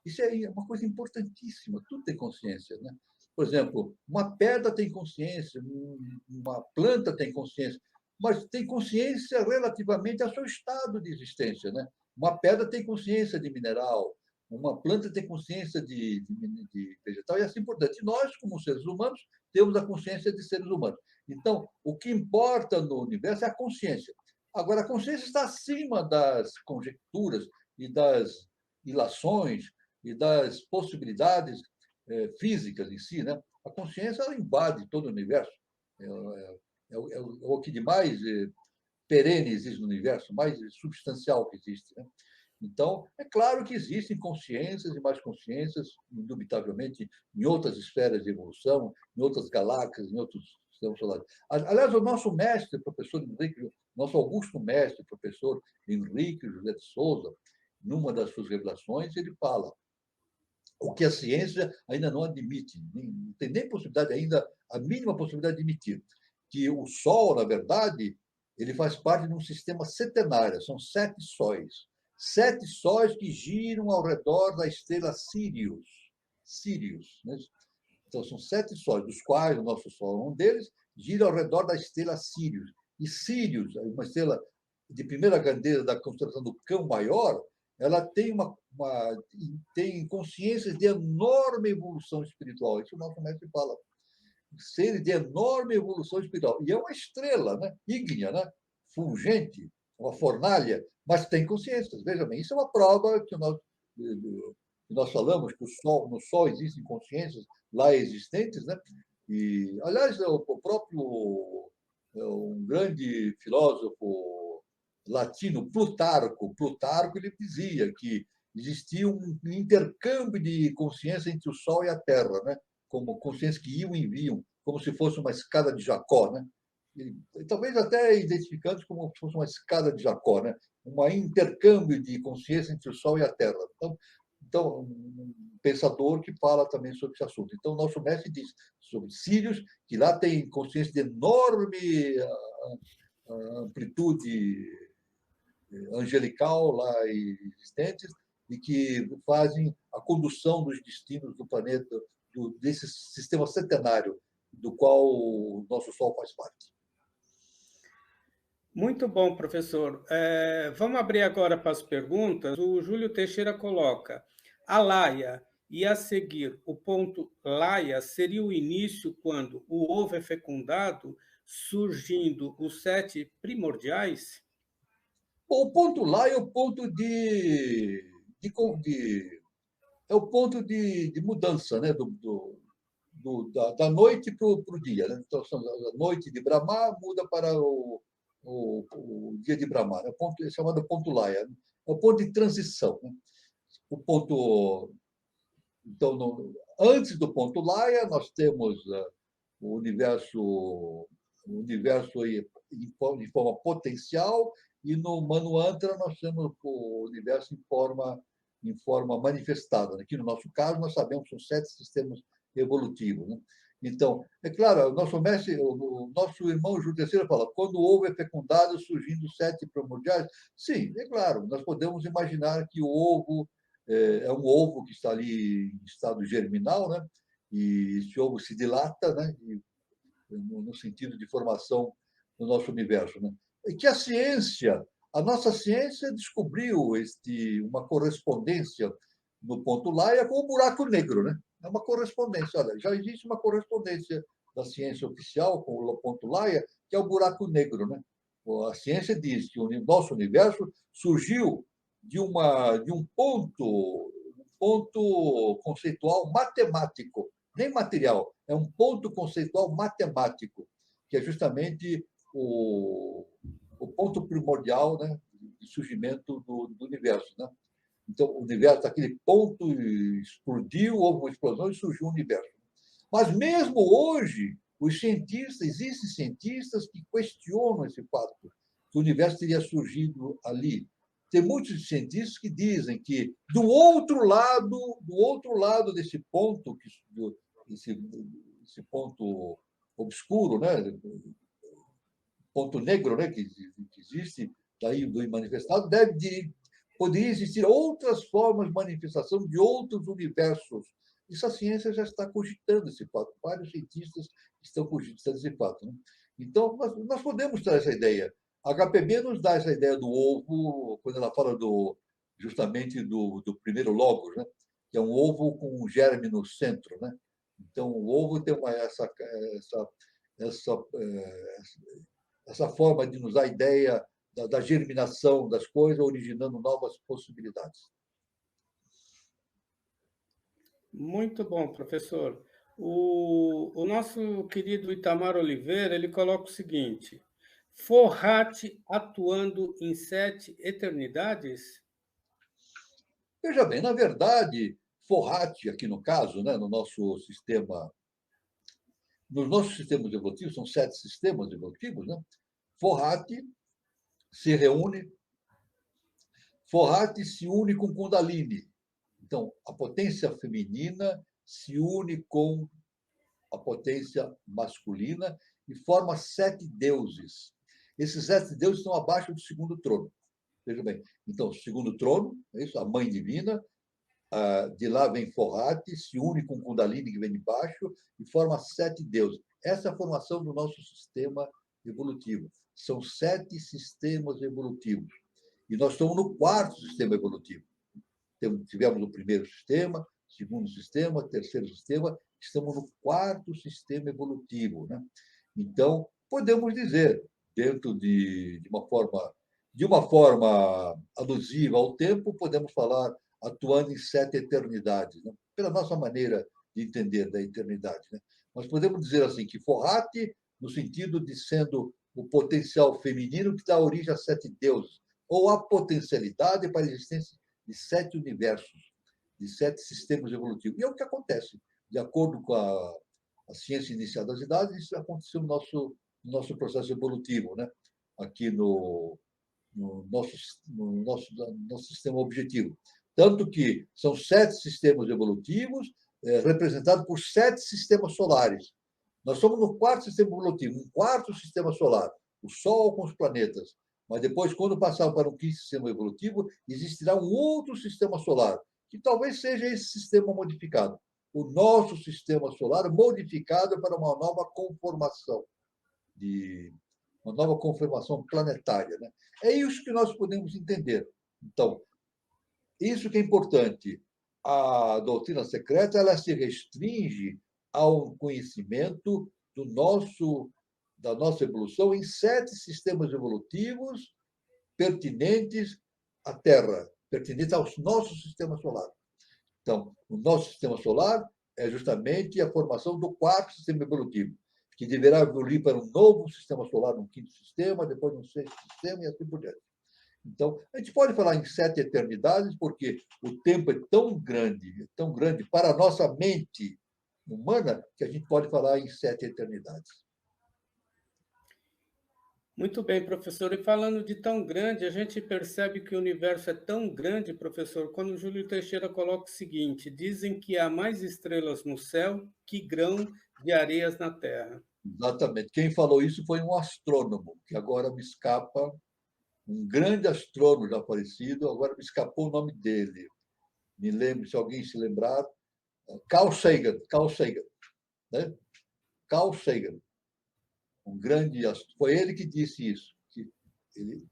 Isso é uma coisa importantíssima. Tudo tem consciência, né? Por exemplo, uma pedra tem consciência, uma planta tem consciência, mas tem consciência relativamente ao seu estado de existência, né? Uma pedra tem consciência de mineral, uma planta tem consciência de vegetal e assim por diante. E nós, como seres humanos, temos a consciência de seres humanos. Então, o que importa no universo é a consciência. Agora, a consciência está acima das conjecturas e das ilações e das possibilidades físicas em si, né? A consciência ela invade todo o universo. É o que de mais perene existe no universo, mais substancial que existe, né? Então, é claro que existem consciências e mais consciências, indubitavelmente, em outras esferas de evolução, em outras galáxias, em outros sistemas solares. Aliás, o nosso mestre, professor Henrique, nosso augusto mestre, professor Henrique José de Souza, numa das suas revelações, ele fala o que a ciência ainda não admite, não tem nem possibilidade ainda, a mínima possibilidade de admitir, que o Sol, na verdade, ele faz parte de um sistema centenário, são 7 sóis. 7 sóis que giram ao redor da estrela Sirius. Sirius, né? Então, são 7 sóis, dos quais o nosso Sol é um deles, gira ao redor da estrela Sirius. E Sirius, uma estrela de primeira grandeza da constelação do Cão Maior, ela tem consciência de enorme evolução espiritual. Isso o nosso mestre fala. Seres de enorme evolução espiritual. E é uma estrela, né? Ígnea, né? Fulgente, uma fornalha, mas tem consciência. Veja bem, isso é uma prova que nós falamos que no Sol existem consciências lá existentes, né? E, aliás, o próprio um grande filósofo latino, Plutarco ele dizia que existia um intercâmbio de consciência entre o Sol e a Terra, né? Como consciências que iam e vinham, como se fosse uma escada de Jacó, né? E talvez até identificando como se fosse uma escada de Jacó, né? Um intercâmbio de consciência entre o Sol e a Terra. Então, um pensador que fala também sobre esse assunto. Então, nosso mestre diz sobre Sírios, que lá tem consciência de enorme amplitude angelical lá existentes e que fazem a condução dos destinos do planeta, desse sistema centenário do qual o nosso Sol faz parte. Muito bom, professor. Vamos abrir agora para as perguntas. O Júlio Teixeira coloca: a Laia e a seguir o ponto Laia seria o início quando o ovo é fecundado, surgindo os 7 primordiais? Bom, o ponto lá é o ponto é o ponto de mudança, né? Da noite para o dia. Né? Então, a noite de Brahma muda para o dia de Brahma. É, é chamado ponto Laia. Né? É o ponto de transição. Né? O ponto. Então, antes do ponto Laia, nós temos o universo de forma potencial, e no Manvantara nós temos o universo em forma manifestada. Aqui no nosso caso, nós sabemos que são 7 sistemas evolutivos. Né? Então, é claro, o nosso mestre, o nosso irmão Júlio Terceiro fala, quando o ovo é fecundado, surgindo sete primordiais. Sim, é claro, nós podemos imaginar que o ovo é um ovo que está ali em estado germinal, né? E esse ovo se dilata, né? No sentido de formação do nosso universo, né? E que a nossa ciência descobriu uma correspondência no ponto Laia com o buraco negro, né? É uma correspondência. Olha, já existe uma correspondência da ciência oficial com o ponto Laia, que é o buraco negro, né? A ciência diz que o nosso universo surgiu de um ponto conceitual matemático, nem material, é um ponto conceitual matemático, que é justamente o ponto primordial, né, de surgimento do universo. Né? Então, o universo, aquele ponto explodiu, houve uma explosão e surgiu o universo. Mas mesmo hoje, existem cientistas que questionam esse fato, que o universo teria surgido ali. Tem muitos cientistas que dizem que do outro lado desse ponto, esse ponto obscuro, né, ponto negro, né, que existe daí do manifestado, poderia existir outras formas de manifestação de outros universos. Isso a ciência já está cogitando esse fato. Vários cientistas estão cogitando esse fato. Né? Então, nós podemos ter essa ideia. A HPB nos dá essa ideia do ovo, quando ela fala justamente do primeiro logos, né? Que é um ovo com um germe no centro. Né? Então, o ovo tem essa, essa forma de nos dar a ideia da germinação das coisas, originando novas possibilidades. Muito bom, professor. O nosso querido Itamar Oliveira, ele coloca o seguinte: Forat atuando em sete eternidades? Veja bem, na verdade, Forat, aqui no caso, né, nos nossos sistemas evolutivos, são 7 sistemas evolutivos, né? Forat se reúne, Forat se une com Kundalini. Então, a potência feminina se une com a potência masculina e forma 7 deuses. Esses 7 deuses estão abaixo do segundo trono. Veja bem, então, o segundo trono, é isso, a mãe divina, de lá vem Forat, se une com Kundalini, que vem de baixo, e forma 7 deuses. Essa é a formação do nosso sistema evolutivo. São 7 sistemas evolutivos. E nós estamos no quarto sistema evolutivo. Tivemos o primeiro sistema, segundo sistema, terceiro sistema, estamos no quarto sistema evolutivo. Né? Então, podemos dizer, dentro de uma forma alusiva ao tempo, podemos falar atuando em 7 eternidades, né? Pela nossa maneira de entender da eternidade. Né? Nós podemos dizer assim que Forat, no sentido de sendo o potencial feminino que dá origem a 7 deuses, ou a potencialidade para a existência de 7 universos, de 7 sistemas evolutivos. E é o que acontece. De acordo com a ciência inicial das idades, isso aconteceu no nosso processo evolutivo, né? Aqui no nosso sistema objetivo. Tanto que são 7 sistemas evolutivos representados por 7 sistemas solares. Nós somos no quarto sistema evolutivo, um quarto sistema solar, o Sol com os planetas. Mas depois, quando passar para um quinto sistema evolutivo, existirá um outro sistema solar, que talvez seja esse sistema modificado. O nosso sistema solar modificado para uma nova conformação, uma nova conformação planetária. Né? É isso que nós podemos entender. Então, isso que é importante. A doutrina secreta ela se restringe ao conhecimento da nossa evolução em 7 sistemas evolutivos pertinentes à Terra, pertinentes ao nosso sistema solar. Então, o nosso sistema solar é justamente a formação do quarto sistema evolutivo, que deverá evoluir para um novo sistema solar, um quinto sistema, depois um sexto sistema e assim por diante. Então, a gente pode falar em 7 eternidades, porque o tempo é tão grande para a nossa mente humana, que a gente pode falar em 7 eternidades. Muito bem, professor. E falando de tão grande, a gente percebe que o universo é tão grande, professor, quando o Júlio Teixeira coloca o seguinte: dizem que há mais estrelas no céu que grão de areias na Terra. Exatamente. Quem falou isso foi um astrônomo, que agora me escapa, um grande astrônomo já falecido, agora me escapou o nome dele. Me lembro, se alguém se lembrar, Carl Sagan, né? Carl Sagan, um grande, foi ele que disse isso, que ele,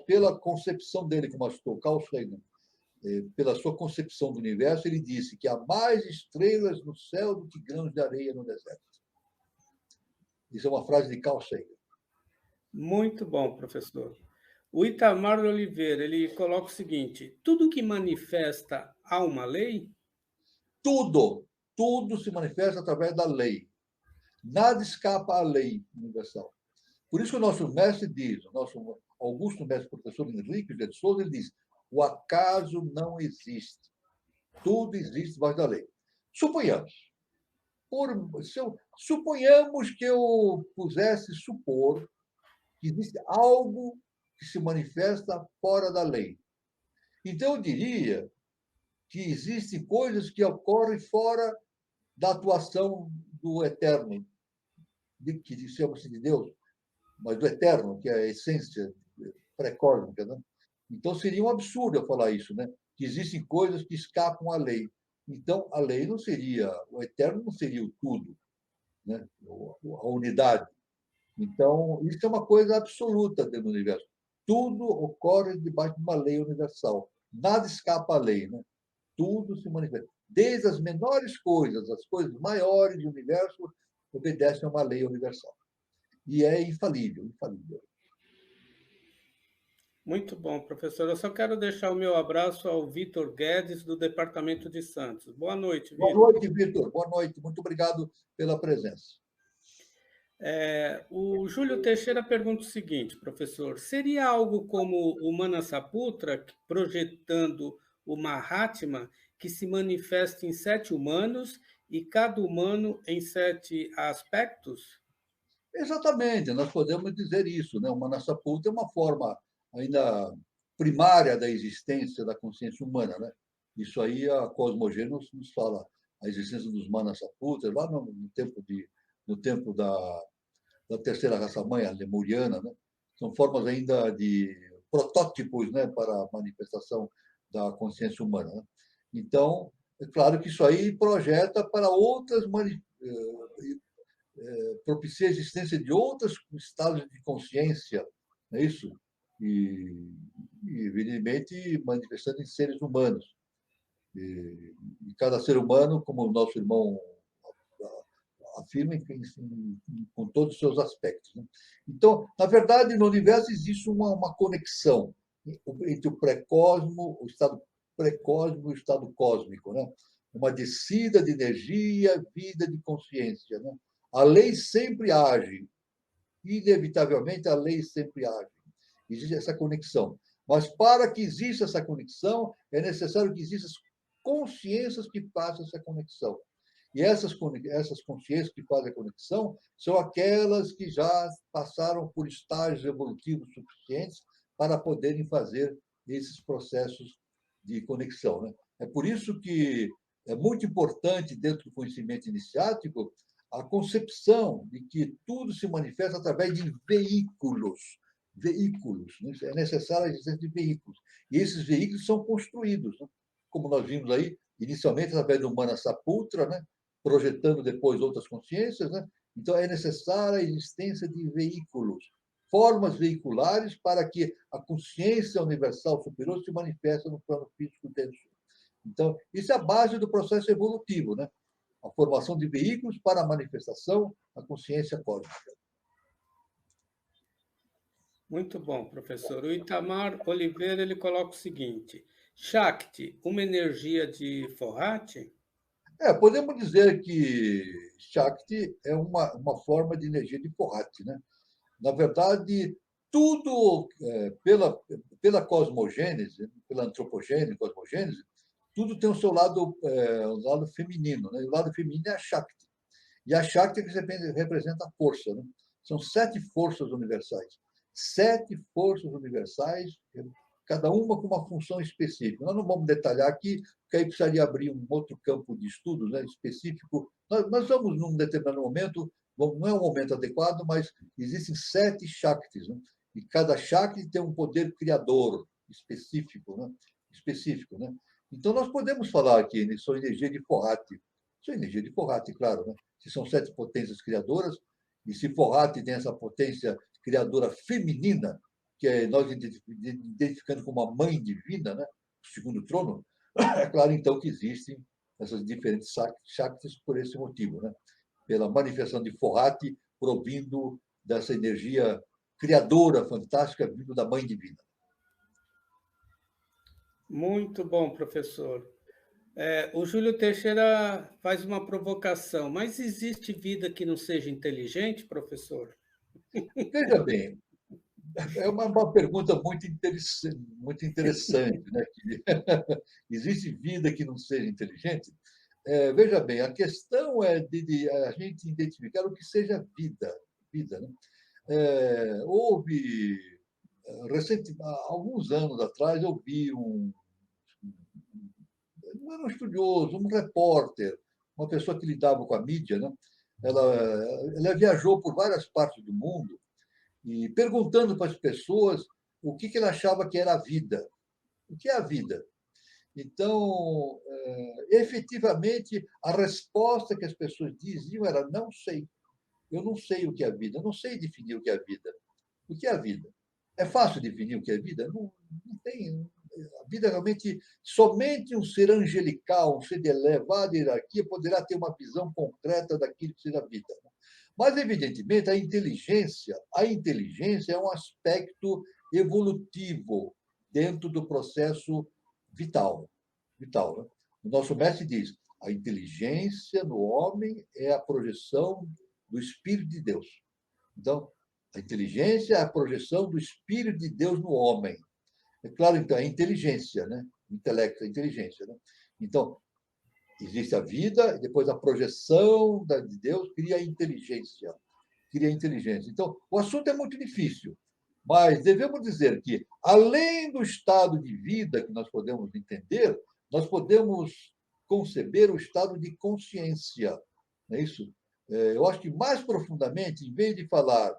pela concepção dele como astrônomo, Carl Sagan, pela sua concepção do universo, ele disse que há mais estrelas no céu do que grãos de areia no deserto. Isso é uma frase de Carl Sagan. Muito bom, professor. O Itamar Oliveira, ele coloca o seguinte: tudo que manifesta há uma lei? Tudo se manifesta através da lei. Nada escapa à lei universal. Por isso que o nosso mestre diz, o nosso Augusto Mestre Professor Henrique de Souza, ele diz: o acaso não existe. Tudo existe debaixo da lei. Suponhamos, suponhamos que eu pusesse supor que existe algo que se manifesta fora da lei. Então, eu diria que existem coisas que ocorrem fora da atuação do eterno, que chama-se de Deus, mas do eterno, que é a essência pré-cósmica. Né? Então, seria um absurdo eu falar isso, né? Que existem coisas que escapam à lei. Então, a lei não seria, o eterno não seria o tudo, né? A unidade. Então, isso é uma coisa absoluta dentro do universo. Tudo ocorre debaixo de uma lei universal. Nada escapa à lei, né? Tudo se manifesta. Desde as menores coisas, as coisas maiores do universo, obedecem a uma lei universal. E é infalível, infalível. Muito bom, professor. Eu só quero deixar o meu abraço ao Vitor Guedes, do Departamento de Santos. Boa noite, Boa Vitor. noite, Vitor. Boa noite. Muito obrigado pela presença. O Júlio Teixeira pergunta o seguinte, professor: seria algo como o Manasaputra, projetando o Mahatma, que se manifesta em 7 humanos e cada humano em 7 aspectos? Exatamente, nós podemos dizer isso. Né? O Manasaputra é uma forma ainda primária da existência da consciência humana. Né? Isso aí a Cosmogênese nos fala a existência dos Manasaputras, lá no tempo da terceira raça-mãe, a lemuriana. Né? São formas ainda de protótipos, né, para a manifestação da consciência humana. Né? Então, é claro que isso aí projeta para propicia a existência de outros estados de consciência, não é isso? E, evidentemente, manifestando em seres humanos. E cada ser humano, como o nosso irmão afirma, com todos os seus aspectos. Né? Então, na verdade, no universo existe uma conexão entre o pré-cosmo, o estado pré-cósmico e o estado cósmico, né? Uma descida de energia, vida de consciência. Né? A lei sempre age, inevitavelmente a lei sempre age. Existe essa conexão. Mas para que exista essa conexão, é necessário que existam consciências que façam essa conexão. E essas consciências que fazem a conexão são aquelas que já passaram por estágios evolutivos suficientes para poderem fazer esses processos de conexão. Né? É por isso que é muito importante, dentro do conhecimento iniciático, a concepção de que tudo se manifesta através de veículos. Veículos. Né? É necessária a existência de veículos. E esses veículos são construídos, né? Como nós vimos aí, inicialmente através do Manasaputra, né? Projetando depois outras consciências. Né? Então, é necessária a existência de veículos, formas veiculares para que a consciência universal superior se manifeste no plano físico denso. Então, isso é a base do processo evolutivo, né? A formação de veículos para a manifestação da consciência cósmica. Muito bom, professor. O Itamar Oliveira, ele coloca o seguinte: Shakti, uma energia de Fohat? Podemos dizer que Shakti é uma forma de energia de Fohat, né? Na verdade, tudo pela cosmogênese, pela antropogênese, cosmogênese, tudo tem o lado feminino, né? E o lado feminino é a Shakti. E a Shakti representa a força, né? São 7 forças universais. 7 forças universais, cada uma com uma função específica. Nós não vamos detalhar aqui, porque aí precisaria abrir um outro campo de estudos, né, específico. Nós vamos, num determinado momento, não é um momento adequado, mas existem 7 Shaktis, né? E cada Shakti tem um poder criador específico, né? Específico, né? Então, nós podemos falar aqui né, sobre energia de Porrati. Isso é energia de Porrati, claro, né? Se são 7 potências criadoras, e se Porrati tem essa potência criadora feminina, que é nós identificando como a mãe divina, né? O segundo trono, é claro, então, que existem essas diferentes Shaktis por esse motivo, né? Pela manifestação de Porrati provindo dessa energia criadora fantástica vindo da mãe divina. Muito bom, professor. O Júlio Teixeira faz uma provocação, mas existe vida que não seja inteligente, professor? Veja bem, é uma pergunta muito interessante, né? Existe vida que não seja inteligente? Veja bem, a questão é de a gente identificar o que seja vida, vida, né? Houve há alguns anos atrás eu vi não era um estudioso, um repórter, uma pessoa que lidava com a mídia, né? Ela viajou por várias partes do mundo e perguntando para as pessoas o que ela achava que era a vida. O que é a vida? Então, efetivamente, a resposta que as pessoas diziam era: não sei. Eu não sei o que é a vida. Eu não sei definir o que é a vida. O que é a vida? É fácil definir o que é vida? Não, não tem. A vida realmente, somente um ser angelical, um ser de elevada hierarquia, poderá ter uma visão concreta daquilo que seja a vida. Mas, evidentemente, a inteligência é um aspecto evolutivo dentro do processo vital. Vital, né? O nosso mestre diz: a inteligência no homem é a projeção do Espírito de Deus. Então, a inteligência é a projeção do Espírito de Deus no homem. É claro, então, é inteligência, né? Intelecto é inteligência, né? Então, existe a vida, e depois a projeção de Deus cria a inteligência. Cria a inteligência. Então, o assunto é muito difícil, mas devemos dizer que, além do estado de vida que nós podemos entender, nós podemos conceber o estado de consciência. Não é isso? Eu acho que, mais profundamente, em vez de falar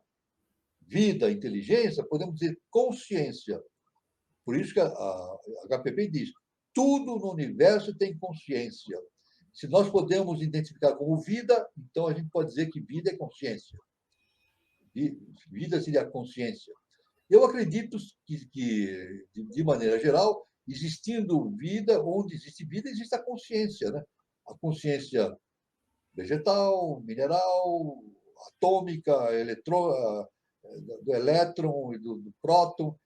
vida, inteligência, podemos dizer consciência. Por isso que a HPP diz: tudo no universo tem consciência. Se nós podemos identificar como vida, então a gente pode dizer que vida é consciência. Vida seria a consciência. Eu acredito que, de maneira geral, existindo vida, onde existe vida, existe a consciência, né? A consciência vegetal, mineral, atômica, do elétron e do próton,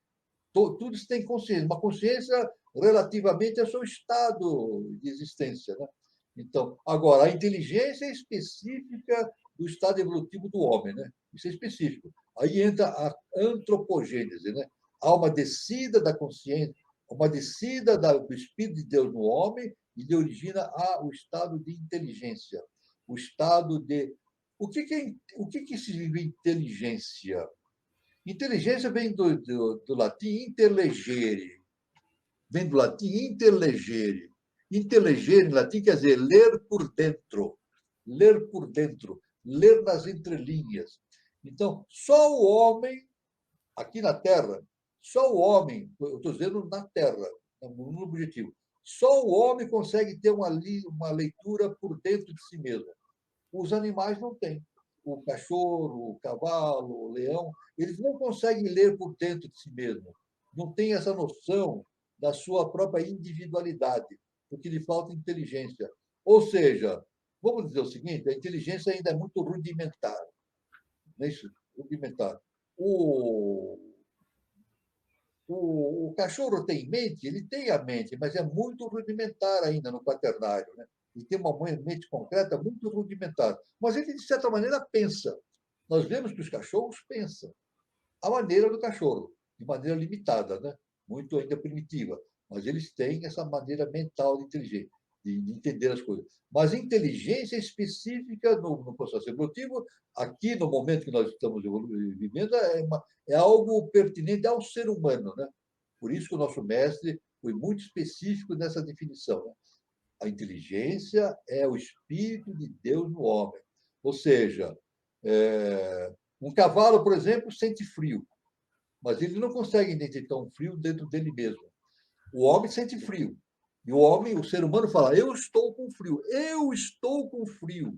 tudo isso tem consciência, uma consciência relativamente ao seu estado de existência, né? Então, agora, a inteligência é específica do estado evolutivo do homem, né? Isso é específico. Aí entra a antropogênese, né? Há uma descida da consciência, uma descida do Espírito de Deus no homem e lhe origina o estado de inteligência, o estado de... O que significa inteligência? Inteligência vem do latim interlegere. Vem do latim interlegere. Interlegere, em latim, quer dizer ler por dentro. Ler por dentro. Ler nas entrelinhas. Então, só o homem, aqui na Terra, só o homem, eu estou dizendo na Terra, no objetivo, só o homem consegue ter uma leitura por dentro de si mesmo. Os animais não têm. O cachorro, o cavalo, o leão, eles não conseguem ler por dentro de si mesmo. Não têm essa noção da sua própria individualidade, porque lhe falta inteligência. Ou seja, vamos dizer o seguinte: a inteligência ainda é muito rudimentar. Não é isso? Rudimentar. O cachorro tem mente, ele tem a mente, mas é muito rudimentar ainda no quaternário, né? Ele tem uma mente concreta muito rudimentar. Mas ele, de certa maneira, pensa. Nós vemos que os cachorros pensam. A maneira do cachorro, de maneira limitada, né? Muito ainda primitiva. Mas eles têm essa maneira mental de inteligência. de entender as coisas. Mas inteligência específica no processo evolutivo, aqui no momento que nós estamos vivendo, é algo pertinente ao ser humano, né? Por isso que o nosso mestre foi muito específico nessa definição, né? A inteligência é o espírito de Deus no homem. Ou seja, um cavalo, por exemplo, sente frio, mas ele não consegue identificar um frio dentro dele mesmo. O homem sente frio. E o ser humano fala, eu estou com frio, eu estou com frio.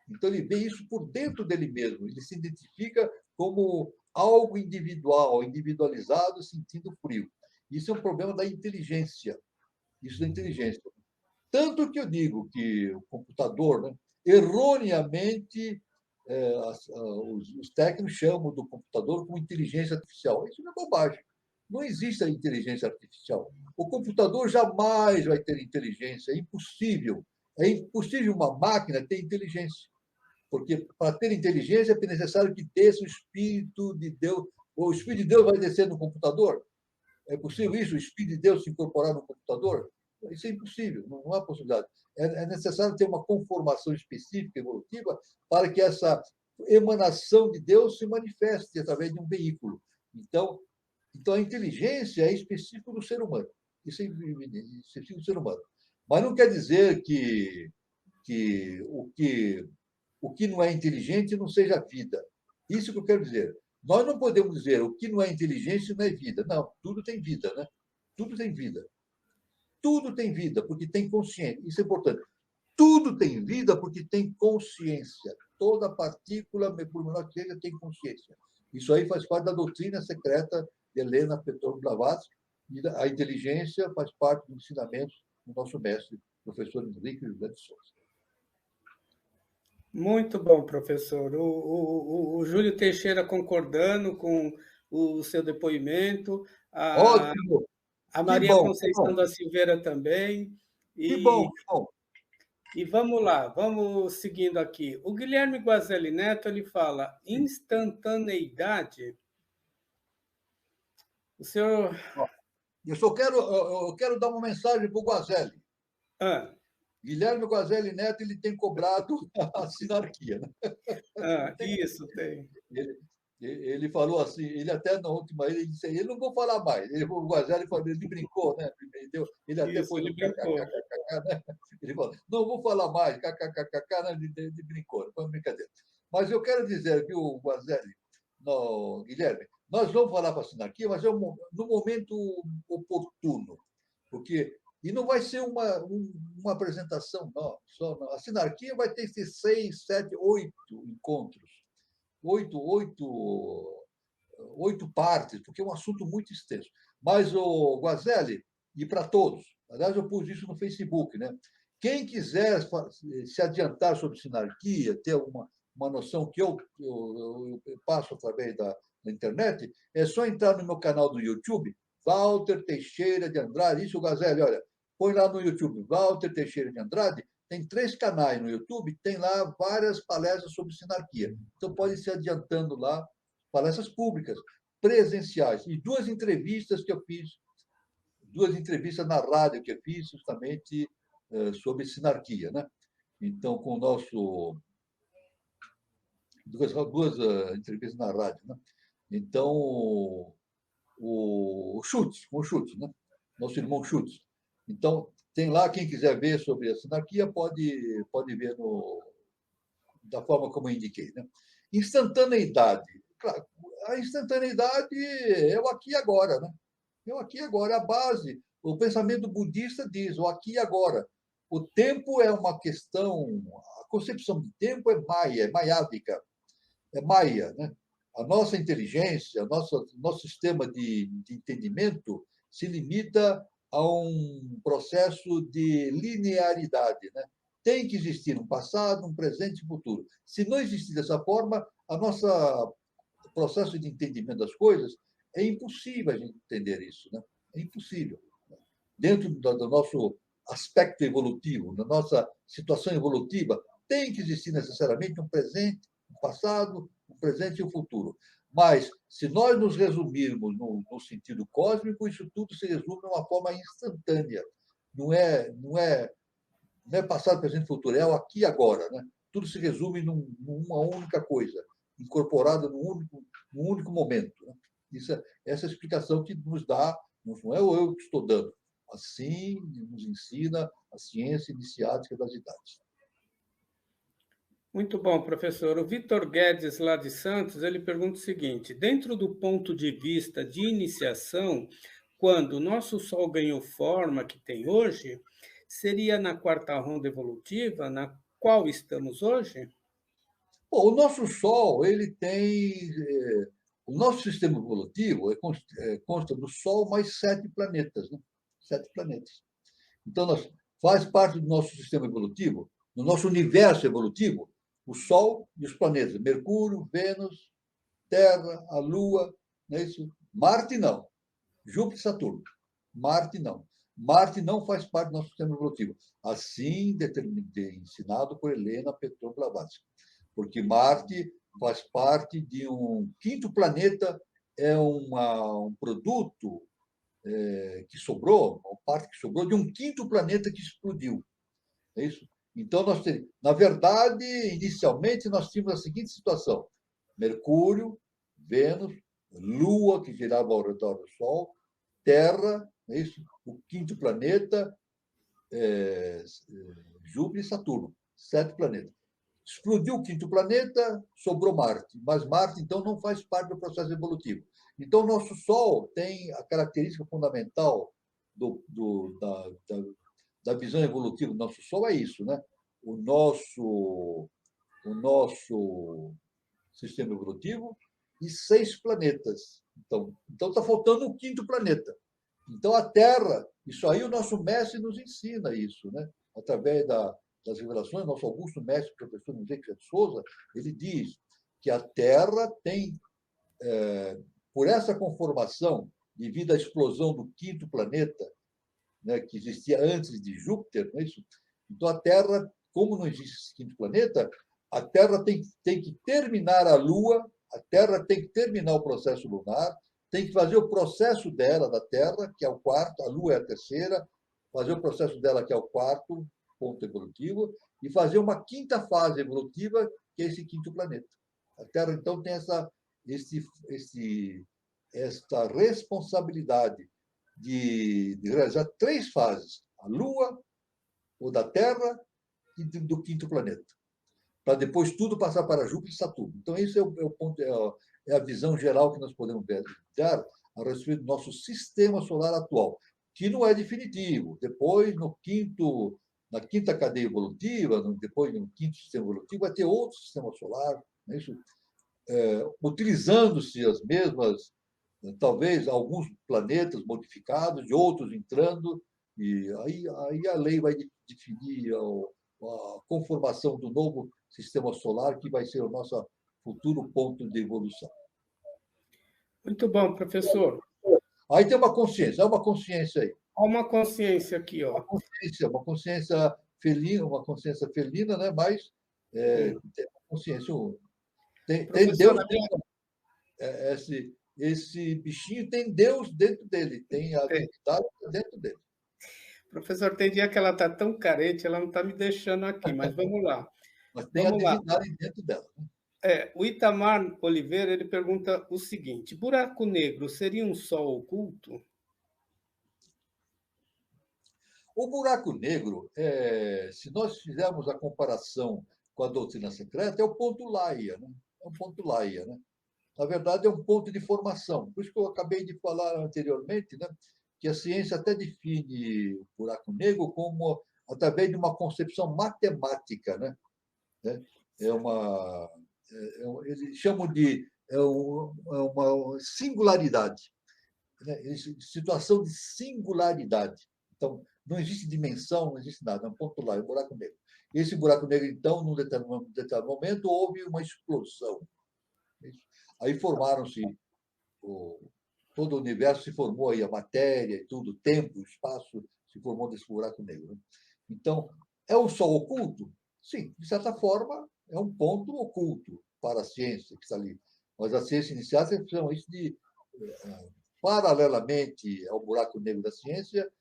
Então ele vê isso por dentro dele mesmo, ele se identifica como algo individual, individualizado, sentindo frio. Isso é um problema da inteligência. Isso da inteligência. Tanto que eu digo que o computador, né, erroneamente, os técnicos chamam do computador como inteligência artificial. Isso não é bobagem. Não existe a inteligência artificial. O computador jamais vai ter inteligência. É impossível. É impossível uma máquina ter inteligência. Porque para ter inteligência é necessário que desça o Espírito de Deus. O Espírito de Deus vai descer no computador? É possível isso? O Espírito de Deus se incorporar no computador? Isso é impossível, não há possibilidade. É necessário ter uma conformação específica, evolutiva, para que essa emanação de Deus se manifeste através de um veículo. Então a inteligência é específica do ser humano. Isso é específico do ser humano. Mas não quer dizer que o que não é inteligente não seja vida. Isso que eu quero dizer. Nós não podemos dizer o que não é inteligência não é vida. Não, tudo tem vida, né? Tudo tem vida. Tudo tem vida, porque tem consciência. Isso é importante. Tudo tem vida porque tem consciência. Toda partícula, por menor que seja, tem consciência. Isso aí faz parte da doutrina secreta de Helena Petrovna Blavatsky, e a inteligência faz parte dos ensinamentos do nosso mestre, professor Henrique José de Souza. Muito bom, professor. O Júlio Teixeira concordando com o seu depoimento, Ótimo! a Que Maria bom, que Conceição bom, da Silveira também. que bom, E, que bom. e vamos lá, vamos seguindo aqui. O Guilherme Guazelli Neto ele fala instantaneidade. O senhor. Eu quero dar uma mensagem para o Guazelli. Ah, Guilherme Guazelli Neto ele tem cobrado a sinarquia. Né? isso tem. Ele falou assim, ele até na última, ele disse, ele não vou falar mais. O Guazelli falou, ele brincou, né? Ele até Isso, pôs ele o brincou. kkkk, né? Ele falou, não vou falar mais, kkkk, né? Ele brincou, foi uma brincadeira. Mas eu quero dizer, viu, Guazelli, no, Guilherme, nós vamos falar para a sinarquia, mas é no momento oportuno, porque e não vai ser uma apresentação, não, só não. A sinarquia vai ter 6, 7, 8 encontros. Oito partes, porque é um assunto muito extenso. Mas o Guazelli, e para todos, aliás, eu pus isso no Facebook, né? Quem quiser se adiantar sobre sinarquia, ter uma noção que eu passo através da internet, é só entrar no meu canal do YouTube, Walter Teixeira de Andrade. Isso, Guazelli, olha, põe lá no YouTube, Walter Teixeira de Andrade. Tem 3 canais no YouTube, tem lá várias palestras sobre sinarquia. Então, pode ir se adiantando lá, palestras públicas, presenciais. E 2 entrevistas que eu fiz, 2 entrevistas na rádio que eu fiz, justamente sobre sinarquia. Né? Então, com o nosso. Duas entrevistas na rádio. Né? Então, o Schutz, com o Schutz, né? Nosso irmão Schutz. Então, tem lá, quem quiser ver sobre a sinarquia, pode ver da forma como eu indiquei. Né? Instantaneidade. Claro, a instantaneidade é o aqui e agora. Né? É o aqui e agora, é a base. O pensamento budista diz o aqui e agora. O tempo é uma questão, a concepção de tempo é maia, é maiádica, é maia. Né? A nossa inteligência, nosso sistema de entendimento se limita a um processo de linearidade. Né? Tem que existir um passado, um presente e um futuro. Se não existir dessa forma, a nossa processo de entendimento das coisas é impossível a gente entender isso. Né? É impossível. Dentro do nosso aspecto evolutivo, da nossa situação evolutiva, tem que existir necessariamente um presente, um passado, um presente e um futuro. Mas, se nós nos resumirmos no sentido cósmico, isso tudo se resume de uma forma instantânea. Não é não é passado, presente e futuro, é o aqui e agora. Né? Tudo se resume numa única coisa, incorporada num único momento. Né? Essa é a explicação que nos dá, não é eu que estou dando, assim nos ensina a ciência iniciática das idades. Muito bom, professor. O Vitor Guedes, lá de Santos, ele pergunta o seguinte: dentro do ponto de vista de iniciação, quando o nosso Sol ganhou forma que tem hoje, seria na quarta ronda evolutiva, na qual estamos hoje? Bom, o nosso Sol, ele tem. O nosso sistema evolutivo consta do Sol mais 7 planetas, né? 7 planetas. Então, faz parte do nosso sistema evolutivo, do nosso universo evolutivo, o Sol e os planetas, Mercúrio, Vênus, Terra, a Lua, não é isso? Marte não. Júpiter e Saturno. Marte não. Marte não faz parte do nosso sistema evolutivo. Assim ensinado por Helena Petron Blavatsky. Porque Marte faz parte de um quinto planeta, é um produto que sobrou, uma parte que sobrou de um quinto planeta que explodiu. É isso? Então, na verdade, inicialmente, nós tínhamos a seguinte situação: Mercúrio, Vênus, Lua, que girava ao redor do Sol, Terra, é isso? O quinto planeta, Júpiter e Saturno, 7 planetas. Explodiu o quinto planeta, sobrou Marte, mas Marte, então, não faz parte do processo evolutivo. Então, o nosso Sol tem a característica fundamental da visão evolutiva do nosso Sol, é isso, né? O nosso sistema evolutivo e 6 planetas. Então está faltando um quinto planeta. Então, a Terra, isso aí o nosso mestre nos ensina isso, né? Através das revelações, nosso Augusto Mestre, professor José de Souza, ele diz que a Terra tem, por essa conformação, devido à explosão do quinto planeta, né, que existia antes de Júpiter, não é isso? Então, a Terra, como não existe esse quinto planeta, a Terra tem que terminar a Lua, a Terra tem que terminar o processo lunar, tem que fazer o processo dela, da Terra, que é o quarto, a Lua é a terceira, fazer o processo dela, que é o quarto ponto evolutivo, e fazer uma quinta fase evolutiva, que é esse quinto planeta. A Terra, então, tem esta responsabilidade de realizar 3 fases: a Lua, o da Terra e do quinto planeta, para depois tudo passar para Júpiter e Saturno. Então, esse é o ponto, é a visão geral que nós podemos dar a respeito do nosso sistema solar atual, que não é definitivo. Depois, na quinta cadeia evolutiva, depois no quinto sistema evolutivo, vai ter outro sistema solar, não é isso? Utilizando-se as mesmas, talvez alguns planetas modificados, de outros entrando, e aí a lei vai definir a conformação do novo sistema solar, que vai ser o nosso futuro ponto de evolução. Muito bom, professor. Aí tem há uma consciência aí. Há uma consciência aqui, ó. Uma consciência felina, né? Mas tem uma consciência. Tem Professor, Deus esse bichinho tem Deus dentro dele, tem a divindade dentro dele. professor, tem dia que ela está tão carente, ela não está me deixando aqui, mas vamos lá. Mas tem a divindade dentro dela. O Itamar Oliveira, ele pergunta o seguinte: buraco negro seria um sol oculto? O buraco negro, se nós fizermos a comparação com a doutrina secreta, é o ponto Laia, né? É um ponto Laia, né? Na verdade, é um ponto de formação. Por isso que eu acabei de falar anteriormente, né? Que a ciência até define o buraco negro como através de uma concepção matemática, né? Eles chamam de uma singularidade, né? Situação de singularidade. Então, não existe dimensão, não existe nada, é um ponto lá, é um buraco negro. E esse buraco negro, então, num determinado momento, houve uma explosão. Aí formaram-se, todo o universo se formou aí, a matéria e tudo, o tempo, o espaço, se formou desse buraco negro. Então, é o Sol oculto? Sim, de certa forma, é um ponto oculto para a ciência que está ali. Mas a ciência inicial chama isso de, paralelamente ao buraco negro da ciência,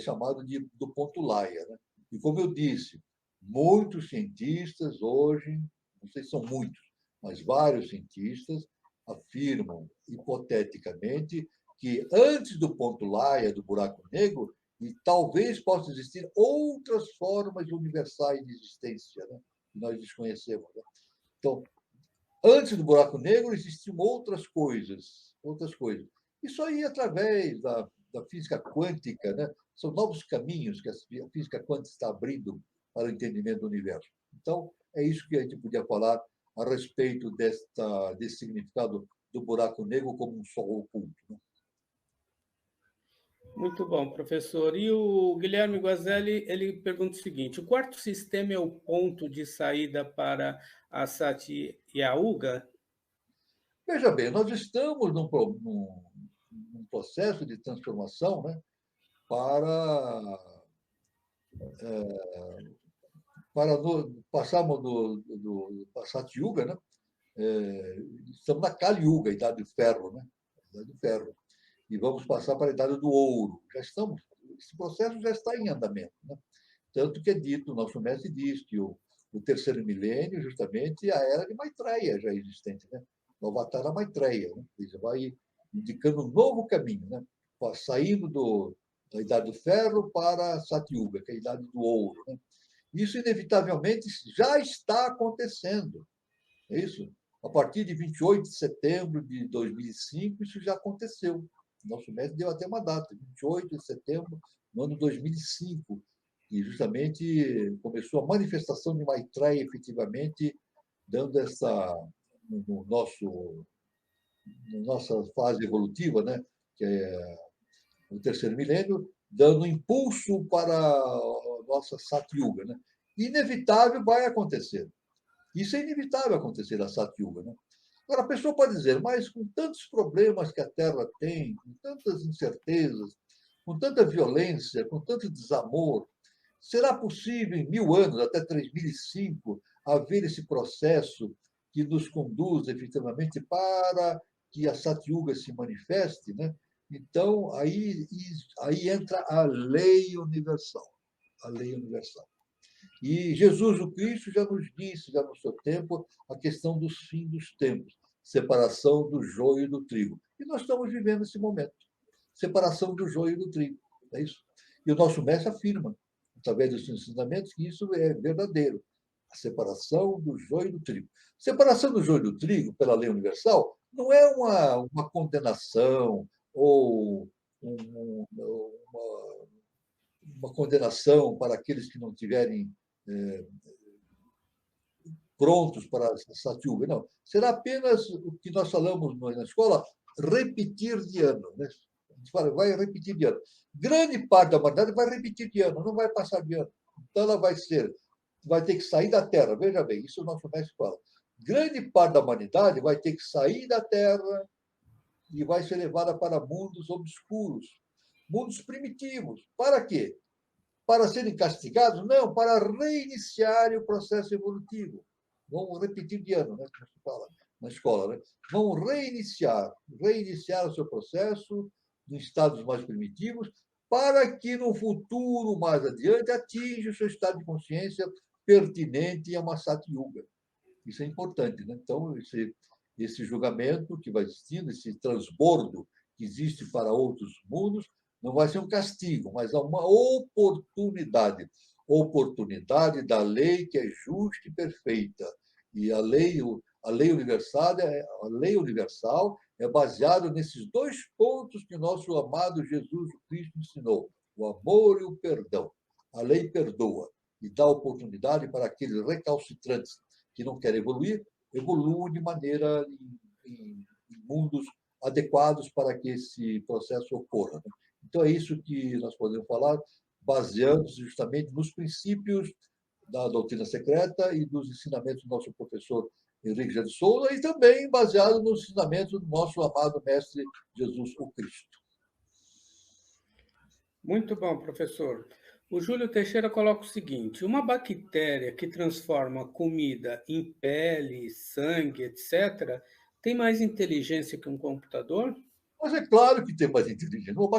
chamado do ponto Laia. Né? E, como eu disse, muitos cientistas hoje, não sei se são muitos, mas vários cientistas afirmam, hipoteticamente, que antes do ponto Laia, do buraco negro, e talvez possa existir outras formas universais de existência, né? Que nós desconhecemos. Né? Então, antes do buraco negro existiam outras coisas, outras coisas. Isso aí através da física quântica, né? São novos caminhos que a física quântica está abrindo para o entendimento do universo. Então, é isso que a gente podia falar a respeito desse significado do buraco negro como um sol oculto. Né? Muito bom, professor. E o Guilherme Guazelli, ele pergunta o seguinte: o quarto sistema é o ponto de saída para a Satyayuga? Veja bem, nós estamos num processo de transformação, né, para passarmos do Satyuga, né, estamos na Kali Yuga, a Idade do Ferro, né, Idade do Ferro, e vamos passar para a Idade do Ouro. Já estamos, esse processo já está em andamento, né? Tanto que é dito, o nosso mestre diz que o terceiro milênio, justamente, é a era de Maitreya já existente, né? O Avatara Maitreya, né? Ele vai indicando um novo caminho, né? Saindo da Idade do Ferro para a Satyuga, que é a Idade do Ouro, né? Isso, inevitavelmente, já está acontecendo. É isso? A partir de 28 de setembro de 2005, isso já aconteceu. Nosso mestre deu até uma data, 28 de setembro do ano 2005, e justamente começou a manifestação de Maitreya, efetivamente, dando no nosso, na nossa fase evolutiva, né, que é o terceiro milênio, dando impulso para a nossa Satyuga. Né? Inevitável vai acontecer. Isso é inevitável acontecer a Satyuga. Né? Agora, a pessoa pode dizer, mas com tantos problemas que a Terra tem, com tantas incertezas, com tanta violência, com tanto desamor, será possível, em 1000 anos, até 3005, haver esse processo que nos conduz efetivamente para que a Satyuga se manifeste? Né? Então, aí entra a lei universal. A lei universal. E Jesus, o Cristo, já nos disse, já no seu tempo, a questão dos fins dos tempos, separação do joio e do trigo. E nós estamos vivendo esse momento, separação do joio e do trigo. É isso. E o nosso mestre afirma, através dos seus ensinamentos, que isso é verdadeiro. A separação do joio e do trigo. Separação do joio e do trigo, pela lei universal, não é uma condenação ou uma condenação para aqueles que não tiverem prontos para a Satyuga. Não. Será apenas o que nós falamos na escola, repetir de ano. Né? A gente fala, vai repetir de ano. Grande parte da humanidade vai repetir de ano, não vai passar de ano. Então, ela vai ter que sair da Terra. Veja bem, isso o nosso mestre fala. Grande parte da humanidade vai ter que sair da Terra e vai ser levada para mundos obscuros, mundos primitivos. Para quê? Para serem castigados? Não, para reiniciar o processo evolutivo. Vamos repetir de ano, né, como se fala na escola. Né? Vamos reiniciar o seu processo em estados mais primitivos, para que no futuro, mais adiante, atinja o seu estado de consciência pertinente a uma Satyuga. Isso é importante. Né? Então, esse julgamento que vai existindo, esse transbordo que existe para outros mundos, não vai ser um castigo, mas é uma oportunidade. Oportunidade da lei que é justa e perfeita. E a lei universal é baseada nesses dois pontos que nosso amado Jesus Cristo ensinou: o amor e o perdão. A lei perdoa e dá oportunidade para aqueles recalcitrantes que não querem evoluir, evoluam de maneira em mundos adequados para que esse processo ocorra. Então, é isso que nós podemos falar, baseando-se justamente nos princípios da doutrina secreta e dos ensinamentos do nosso professor Henrique de Souza, e também baseado nos ensinamentos do nosso amado Mestre Jesus o Cristo. Muito bom, professor. O Júlio Teixeira coloca o seguinte: uma bactéria que transforma comida em pele, sangue, etc., tem mais inteligência que um computador? Mas é claro que tem mais inteligência. Uma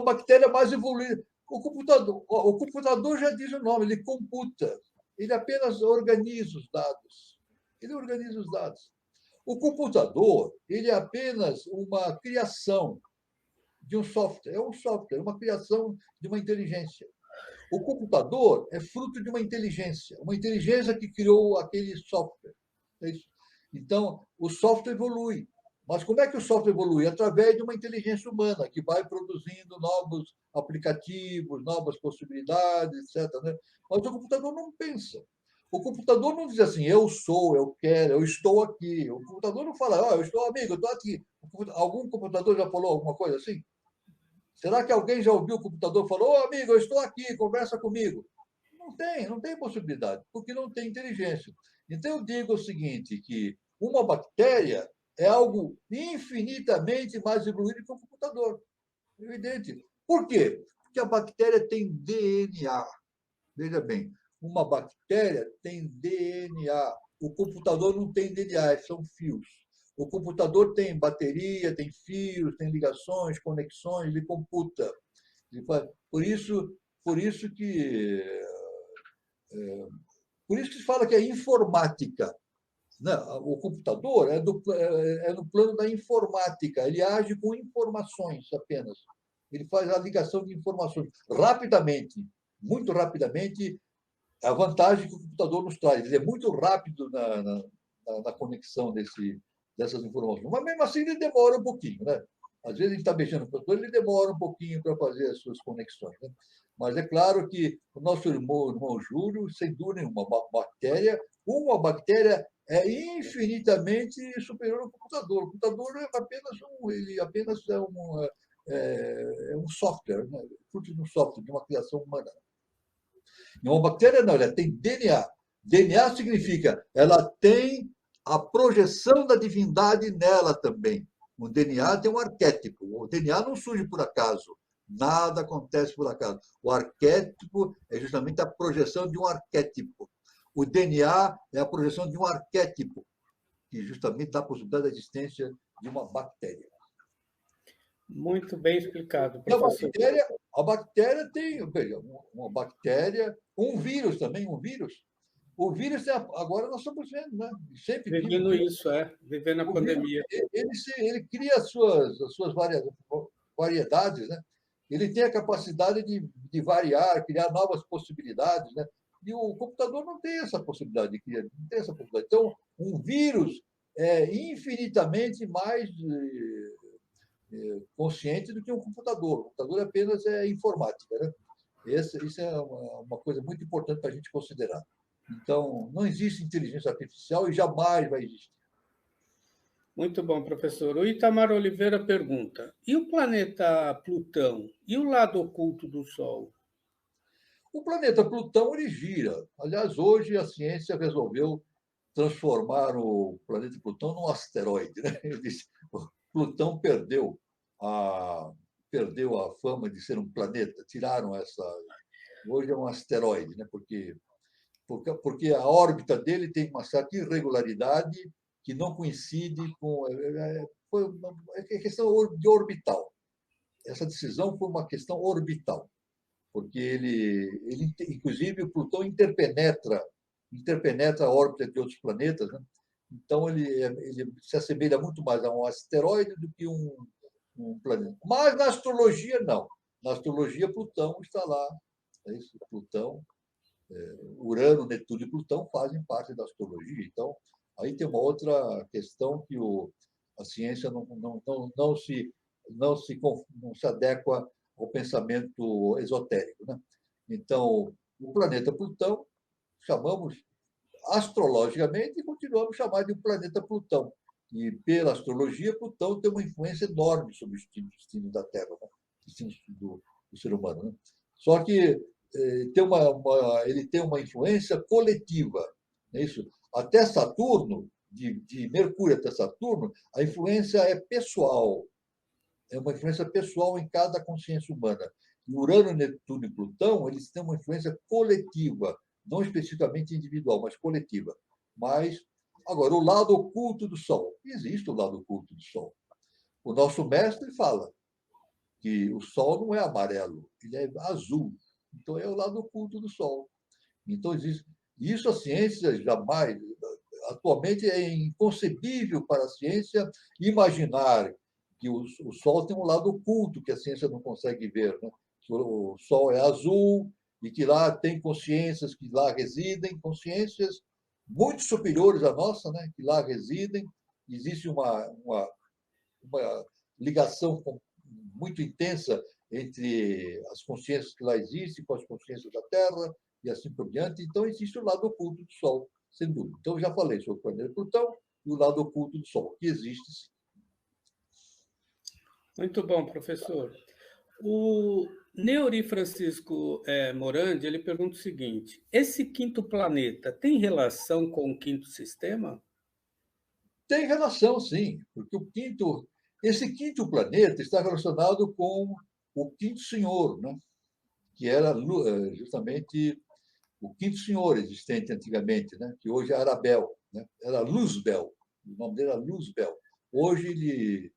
bactéria mais evoluída. O computador já diz o nome, ele computa. Ele apenas organiza os dados. Ele organiza os dados. O computador, ele é apenas uma criação de um software. É um software, uma criação de uma inteligência. O computador é fruto de uma inteligência que criou aquele software. É isso. Então, o software evolui. Mas como é que o software evolui? Através de uma inteligência humana, que vai produzindo novos aplicativos, novas possibilidades, etc. Né? Mas o computador não pensa. O computador não diz assim, eu sou, eu quero, eu estou aqui. O computador não fala, eu estou amigo, eu estou aqui. Algum computador já falou alguma coisa assim? Será que alguém já ouviu o computador e falou, amigo, eu estou aqui, conversa comigo? Não tem possibilidade, porque não tem inteligência. Então, eu digo o seguinte, que uma bactéria é algo infinitamente mais evoluído que um computador. É evidente. Por quê? Porque a bactéria tem DNA. Veja bem, uma bactéria tem DNA. O computador não tem DNA, são fios. O computador tem bateria, tem fios, tem ligações, conexões, ele computa. Por isso, por isso que por isso que se fala que é informática. Né? O computador é no plano da informática, ele age com informações apenas. Ele faz a ligação de informações rapidamente, muito rapidamente, a vantagem que o computador nos traz. Ele é muito rápido na conexão dessas informações. Mas, mesmo assim, ele demora um pouquinho. Né? Às vezes, ele está mexendo no computador, ele demora um pouquinho para fazer as suas conexões. Né? Mas é claro que o nosso irmão Júlio, sem dúvida nenhuma, uma bactéria é infinitamente superior ao computador. O computador ele apenas é um software, né? Fruto de um software, de uma criação humana. E uma bactéria não, ela tem DNA. DNA significa ela tem a projeção da divindade nela também. O DNA tem um arquétipo. O DNA não surge por acaso. Nada acontece por acaso. O arquétipo é justamente a projeção de um arquétipo. O DNA é a projeção de um arquétipo, que justamente dá a possibilidade da existência de uma bactéria. Muito bem explicado, E professor. a bactéria tem, veja, uma bactéria, um vírus também, um vírus. O vírus, agora nós estamos vendo, né? Sempre Vivendo vimos. isso, vivendo a O vírus, pandemia. ele cria as suas variedades, né? Ele tem a capacidade de variar, criar novas possibilidades, né? E o computador não tem essa possibilidade de criar, não tem essa possibilidade. Então, um vírus é infinitamente mais consciente do que um computador. O computador apenas é informática, né? Isso é uma coisa muito importante para a gente considerar. Então, não existe inteligência artificial e jamais vai existir. Muito bom, professor. O Itamar Oliveira pergunta: e o planeta Plutão? E o lado oculto do Sol? O planeta Plutão ele gira. Aliás, hoje a ciência resolveu transformar o planeta Plutão num asteroide. Né? Plutão perdeu a fama de ser um planeta, tiraram essa. Hoje é um asteroide, né? Porque a órbita dele tem uma certa irregularidade que não coincide com. É questão de orbital. Essa decisão foi uma questão orbital, porque inclusive, o Plutão interpenetra a órbita de outros planetas, né? Então, ele se assemelha muito mais a um asteroide do que um planeta. Mas na astrologia, não. Na astrologia, Plutão está lá. É isso, Plutão, Urano, Netuno e Plutão fazem parte da astrologia. Então, aí tem uma outra questão que a ciência não se adequa ao pensamento esotérico. Né? Então, o planeta Plutão, chamamos astrologicamente e continuamos a chamar de planeta Plutão. E pela astrologia, Plutão tem uma influência enorme sobre o destino da Terra, né? O destino do ser humano. Né? Só que ele tem uma influência coletiva. É isso? Até Saturno, de Mercúrio até Saturno, a influência é pessoal. É uma influência pessoal em cada consciência humana. E Urano, Netuno e Plutão, eles têm uma influência coletiva, não especificamente individual, mas coletiva. Mas, agora, o lado oculto do Sol. Existe o lado oculto do Sol. O nosso mestre fala que o Sol não é amarelo, ele é azul. Então, é o lado oculto do Sol. Então, isso a ciência jamais. Atualmente é inconcebível para a ciência imaginar que o Sol tem um lado oculto que a ciência não consegue ver, né? Que o Sol é azul e que lá tem consciências que lá residem, consciências muito superiores à nossa, né? Que lá residem. Existe uma ligação muito intensa entre as consciências que lá existem com as consciências da Terra e assim por diante. Então, existe o lado oculto do Sol, sem dúvida. Então, eu já falei sobre o planeta Plutão e o lado oculto do Sol, que existe sim. Muito bom, professor. O Neuri Francisco Morandi, ele pergunta o seguinte: esse quinto planeta tem relação com o quinto sistema? Tem relação, sim, porque esse quinto planeta está relacionado com o quinto senhor, né? Que era justamente o quinto senhor existente antigamente, né? Que hoje é Arabel, né? Era Luzbel, o nome dele era Luzbel. Hoje ele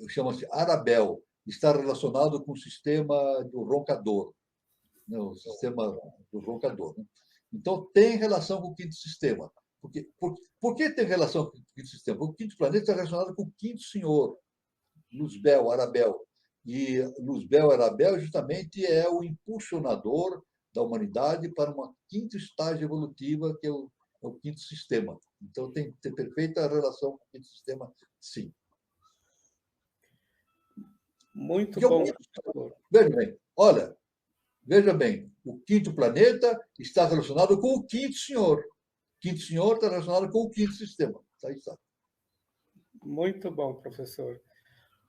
chama-se Arabel, está relacionado com o sistema do roncador, né? O sistema do roncador. Né? Então, tem relação com o quinto sistema. Por que tem relação com o quinto sistema? Porque o quinto planeta está relacionado com o quinto senhor, Luzbel, Arabel. E Luzbel, Arabel, justamente é o impulsionador da humanidade para uma quinta estágio evolutiva, que é o quinto sistema. Então, tem perfeita relação com o quinto sistema, sim. Muito E bom, professor. veja bem, olha, veja bem, o quinto planeta está relacionado com o quinto senhor. O quinto senhor está relacionado com o quinto sistema. Aí está. Muito bom, professor.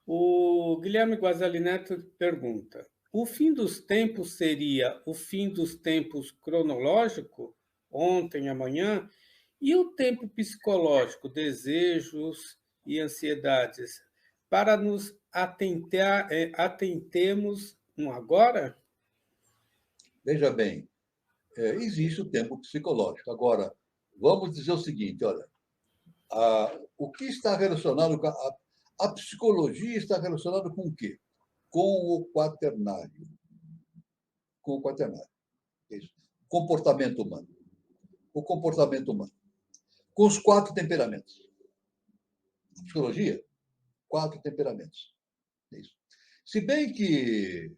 O Guilherme Guazali Neto pergunta: o fim dos tempos seria o fim dos tempos cronológico, ontem, amanhã, e o tempo psicológico, desejos e ansiedades, para nos atentemos no agora? Veja bem, existe o tempo psicológico. Agora, vamos dizer o seguinte: olha, o que está relacionado com a psicologia está relacionada com o quê? Com o quaternário. Com o quaternário. Isso. Comportamento humano. O comportamento humano. Com os 4 temperamentos. A psicologia, 4 temperamentos. Isso. Se bem que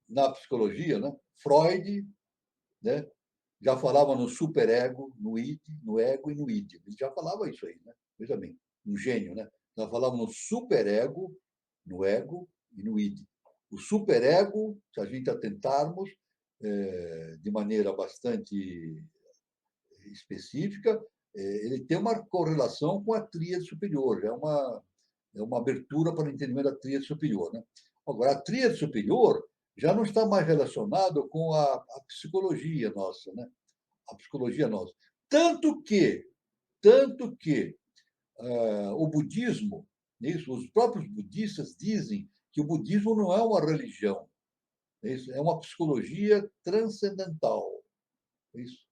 na psicologia, né, Freud, né, já falava no superego, no id, no ego e no id. Ele já falava isso aí, né? Veja bem, um gênio, né? Já falava no superego, no ego e no id. O superego, se a gente atentarmos de maneira bastante específica, ele tem uma correlação com a tríade superior, é uma abertura para o entendimento da tríade superior. Né? Agora, a tríade superior já não está mais relacionado com a psicologia nossa, né? A psicologia nossa. Tanto que o budismo, isso, os próprios budistas dizem que o budismo não é uma religião, isso, é uma psicologia transcendental. Isso.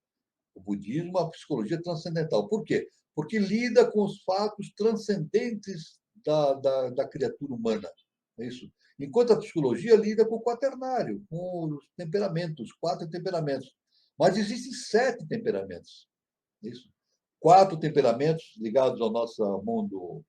O budismo é uma psicologia transcendental. Por quê? Porque lida com os fatos transcendentes da criatura humana. É isso. Enquanto a psicologia lida com o quaternário, com os temperamentos, 4 temperamentos. Mas existem 7 temperamentos. É isso. 4 temperamentos ligados ao nosso mundo,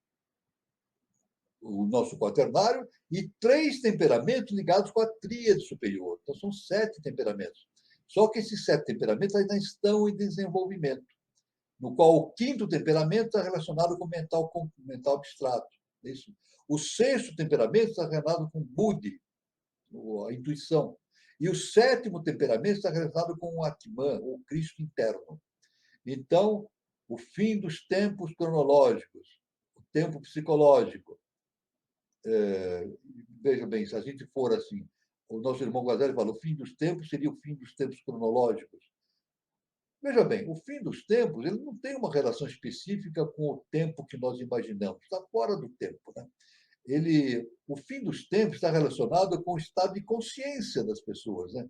o nosso quaternário, e 3 temperamentos ligados com a tríade superior. Então, são 7 temperamentos. Só que esses 7 temperamentos ainda estão em desenvolvimento, no qual o quinto temperamento está relacionado com o mental abstrato. É isso. O sexto temperamento está relacionado com o Buddhi, a intuição. E o sétimo temperamento está relacionado com o Atman, o Cristo interno. Então, o fim dos tempos cronológicos, o tempo psicológico. Veja bem, se a gente for assim, o nosso irmão Guazelli fala, o fim dos tempos seria o fim dos tempos cronológicos. Veja bem, o fim dos tempos ele não tem uma relação específica com o tempo que nós imaginamos, está fora do tempo. Né? O fim dos tempos está relacionado com o estado de consciência das pessoas, né?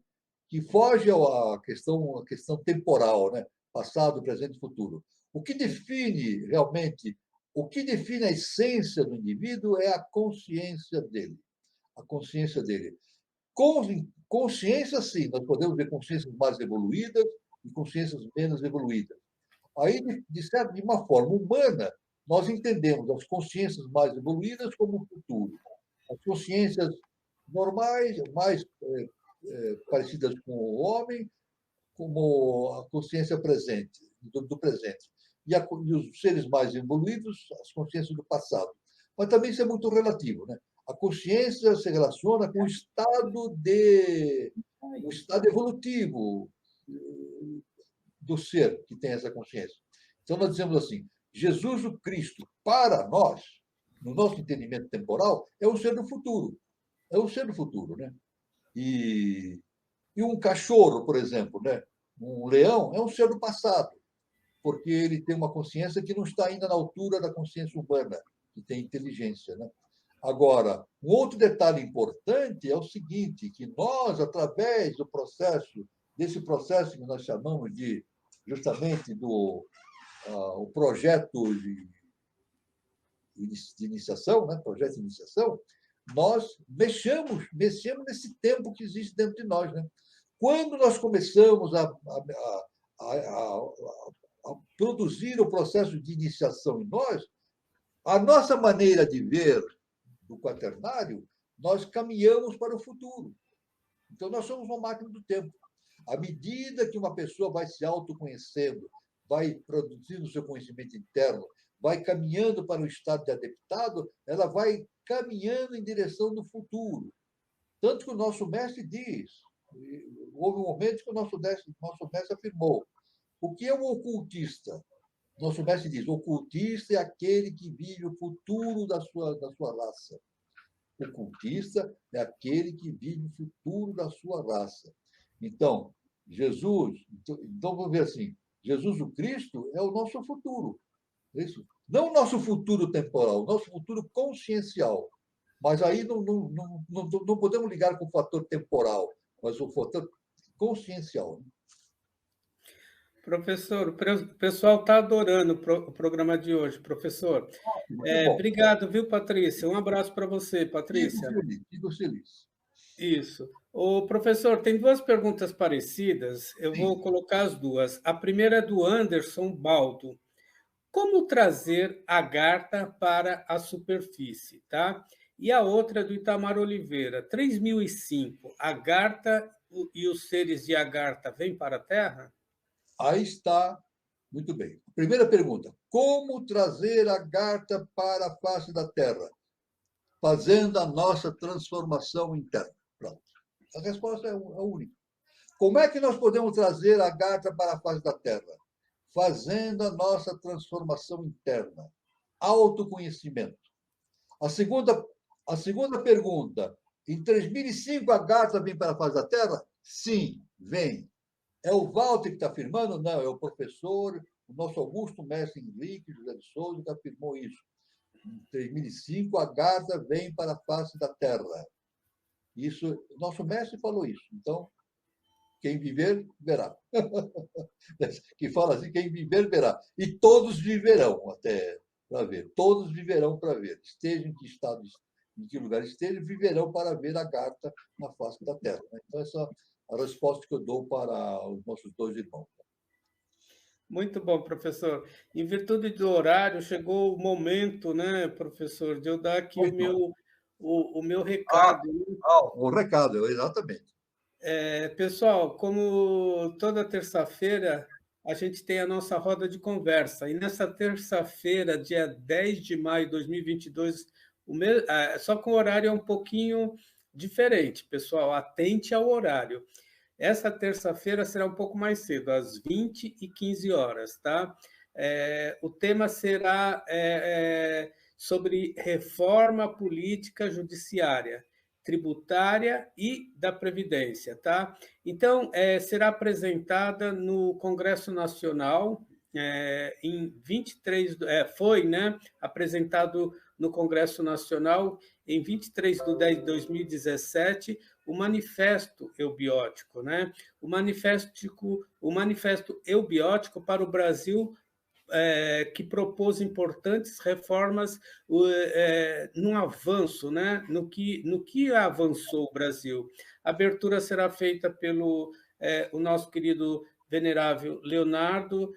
Que foge à questão temporal, né? Passado, presente e futuro. O que define realmente O que define a essência do indivíduo é a consciência dele. A consciência dele. Consciência, sim, nós podemos ver consciências mais evoluídas e consciências menos evoluídas. Aí, de uma forma humana, nós entendemos as consciências mais evoluídas como o futuro. As consciências normais, mais parecidas com o homem, como a consciência presente, do presente. E os seres mais evoluídos, as consciências do passado. Mas também isso é muito relativo, né? A consciência se relaciona com o estado evolutivo do ser que tem essa consciência. Então, nós dizemos assim, Jesus o Cristo, para nós, no nosso entendimento temporal, é o ser do futuro. É o ser do futuro, né? E um cachorro, por exemplo, né? Um leão, é um ser do passado, porque ele tem uma consciência que não está ainda na altura da consciência humana, que tem inteligência, né? Agora, um outro detalhe importante é o seguinte, que nós, através desse processo que nós chamamos de, justamente, o projeto de iniciação, né? Projeto de iniciação, nós mexemos nesse tempo que existe dentro de nós, né? Quando nós começamos a produzir o processo de iniciação em nós, a nossa maneira de ver do quaternário, nós caminhamos para o futuro. Então, nós somos uma máquina do tempo. À medida que uma pessoa vai se autoconhecendo, vai produzindo seu conhecimento interno, vai caminhando para o estado de adeptado, ela vai caminhando em direção do futuro. Tanto que o nosso mestre diz, houve um momento que o nosso mestre afirmou, o que é um ocultista? Nosso mestre diz, o ocultista é aquele que vive o futuro da sua raça. O ocultista é aquele que vive o futuro da sua raça. Então, então vamos ver assim, Jesus o Cristo é o nosso futuro. É isso? Não o nosso futuro temporal, o nosso futuro consciencial. Mas aí não podemos ligar com o fator temporal, mas o fator consciencial. Professor, o pessoal está adorando o programa de hoje, professor. Muito bom. Obrigado, viu, Patrícia? Um abraço para você, Patrícia. Fico feliz. Isso. O professor, tem duas perguntas parecidas, eu vou colocar as duas. A primeira é do Anderson Baldo. Como trazer a Agartha para a superfície, tá? E a outra é do Itamar Oliveira. 3005, Agartha e os seres de Agartha vêm para a Terra? Aí está, muito bem. Primeira pergunta: como trazer a Agartha para a face da Terra? Fazendo a nossa transformação interna. Pronto. A resposta é única. Como é que nós podemos trazer a Agartha para a face da Terra? Fazendo a nossa transformação interna. Autoconhecimento. A segunda pergunta: em 3005 a Agartha vem para a face da Terra? Sim, vem. É o Walter que está afirmando? Não, é o professor, o nosso Augusto Mestre Henrique José de Souza, que afirmou isso. Em 3005, a Agartha vem para a face da Terra. Isso, nosso mestre falou isso. Então, quem viver, verá. Que fala assim, quem viver, verá. E todos viverão até para ver. Todos viverão para ver. Estejam em que estado, em que lugar estejam, viverão para ver a Agartha na face da Terra. Então, essa a resposta que eu dou para os nossos dois irmãos. Muito bom, professor. Em virtude do horário, chegou o momento, né, professor, de eu dar aqui o meu recado. O recado, exatamente. Pessoal, como toda terça-feira, a gente tem a nossa roda de conversa. E nessa terça-feira, dia 10 de maio de 2022, só com o horário é um pouquinho diferente, pessoal. Atente ao horário. Essa terça-feira será um pouco mais cedo, às 20h15, tá? O tema será sobre reforma política judiciária, tributária e da Previdência, tá? Então, será apresentada no Congresso Nacional, em 23... foi, né? Apresentado no Congresso Nacional em 23/10/2017, o Manifesto Eubiótico, né? O manifesto eubiótico para o Brasil que propôs importantes reformas no avanço, né? no que avançou o Brasil. A abertura será feita pelo o nosso querido venerável Leonardo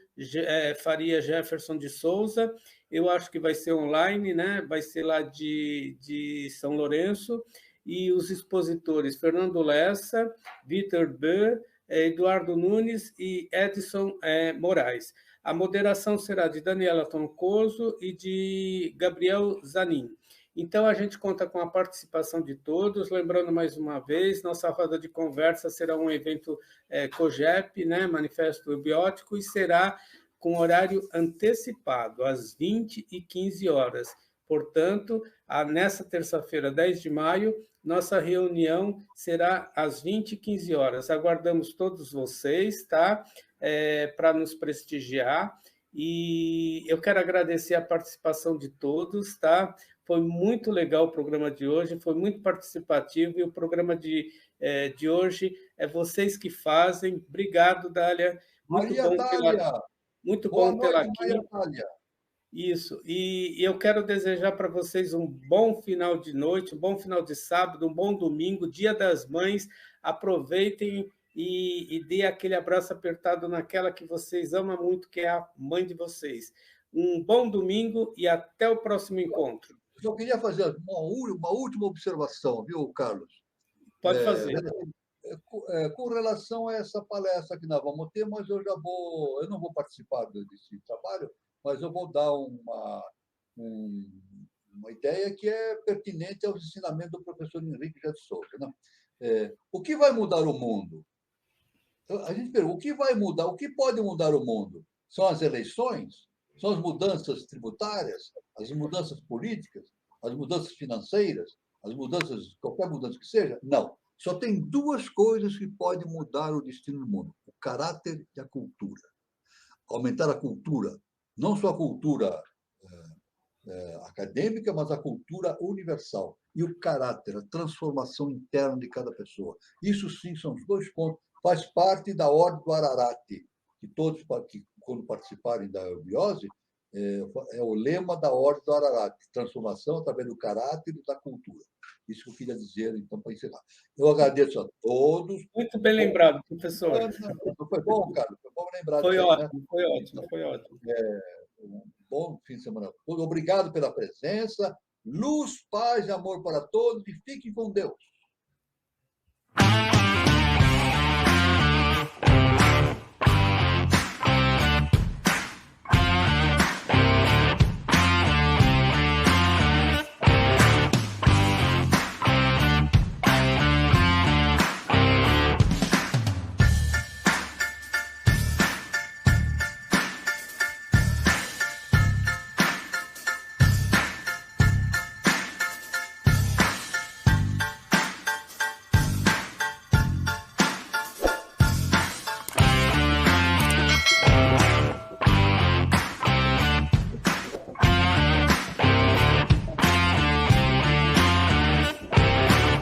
Faria Jefferson de Souza. Eu acho que vai ser online, né? Vai ser lá de São Lourenço, e os expositores Fernando Lessa, Vitor Bö, Eduardo Nunes e Edson Moraes. A moderação será de Daniela Troncoso e de Gabriel Zanin. Então, a gente conta com a participação de todos. Lembrando mais uma vez, nossa roda de conversa será um evento COGEP, né, Manifesto Biótico, e será com horário antecipado, às 20h15. Portanto, nessa terça-feira, 10 de maio, nossa reunião será às 20h15. Aguardamos todos vocês, tá? Para nos prestigiar, e eu quero agradecer a participação de todos, tá? Foi muito legal o programa de hoje, foi muito participativo, e o programa de hoje é vocês que fazem. Obrigado, Dália. Maria Dália, muito boa bom tê-la noite, aqui. Maria Dália. Isso, e eu quero desejar para vocês um bom final de noite, um bom final de sábado, um bom domingo, Dia das Mães. Aproveitem e dê aquele abraço apertado naquela que vocês amam muito, que é a mãe de vocês. Um bom domingo e até o próximo encontro. Eu queria fazer uma última observação, viu, Carlos? Pode fazer. Com relação a essa palestra que nós vamos ter, mas eu não vou participar desse trabalho, mas eu vou dar uma ideia que é pertinente aos ensinamentos do professor Henrique de Souza. Né? O que vai mudar o mundo? A gente pergunta, o que vai mudar? O que pode mudar o mundo? São as eleições? São as mudanças tributárias? As mudanças políticas? As mudanças financeiras? Qualquer mudança que seja? Não. Só tem duas coisas que podem mudar o destino do mundo: o caráter e a cultura. Aumentar a cultura, não só a cultura acadêmica, mas a cultura universal. E o caráter, a transformação interna de cada pessoa. Isso, sim, são os dois pontos. Faz parte da Ordem do Ararate, que todos, quando participarem da eubiose, é o lema da Ordem do Ararate: transformação através do caráter e da cultura. Isso que eu queria dizer, então, para encerrar. Eu agradeço a todos. Muito bem lembrado, professor. Não foi bom, Carlos? Foi bom lembrar. Foi ótimo, né? Foi ótimo, então, foi ótimo. Um bom fim de semana. Obrigado pela presença. Luz, paz e amor para todos, e fiquem com Deus.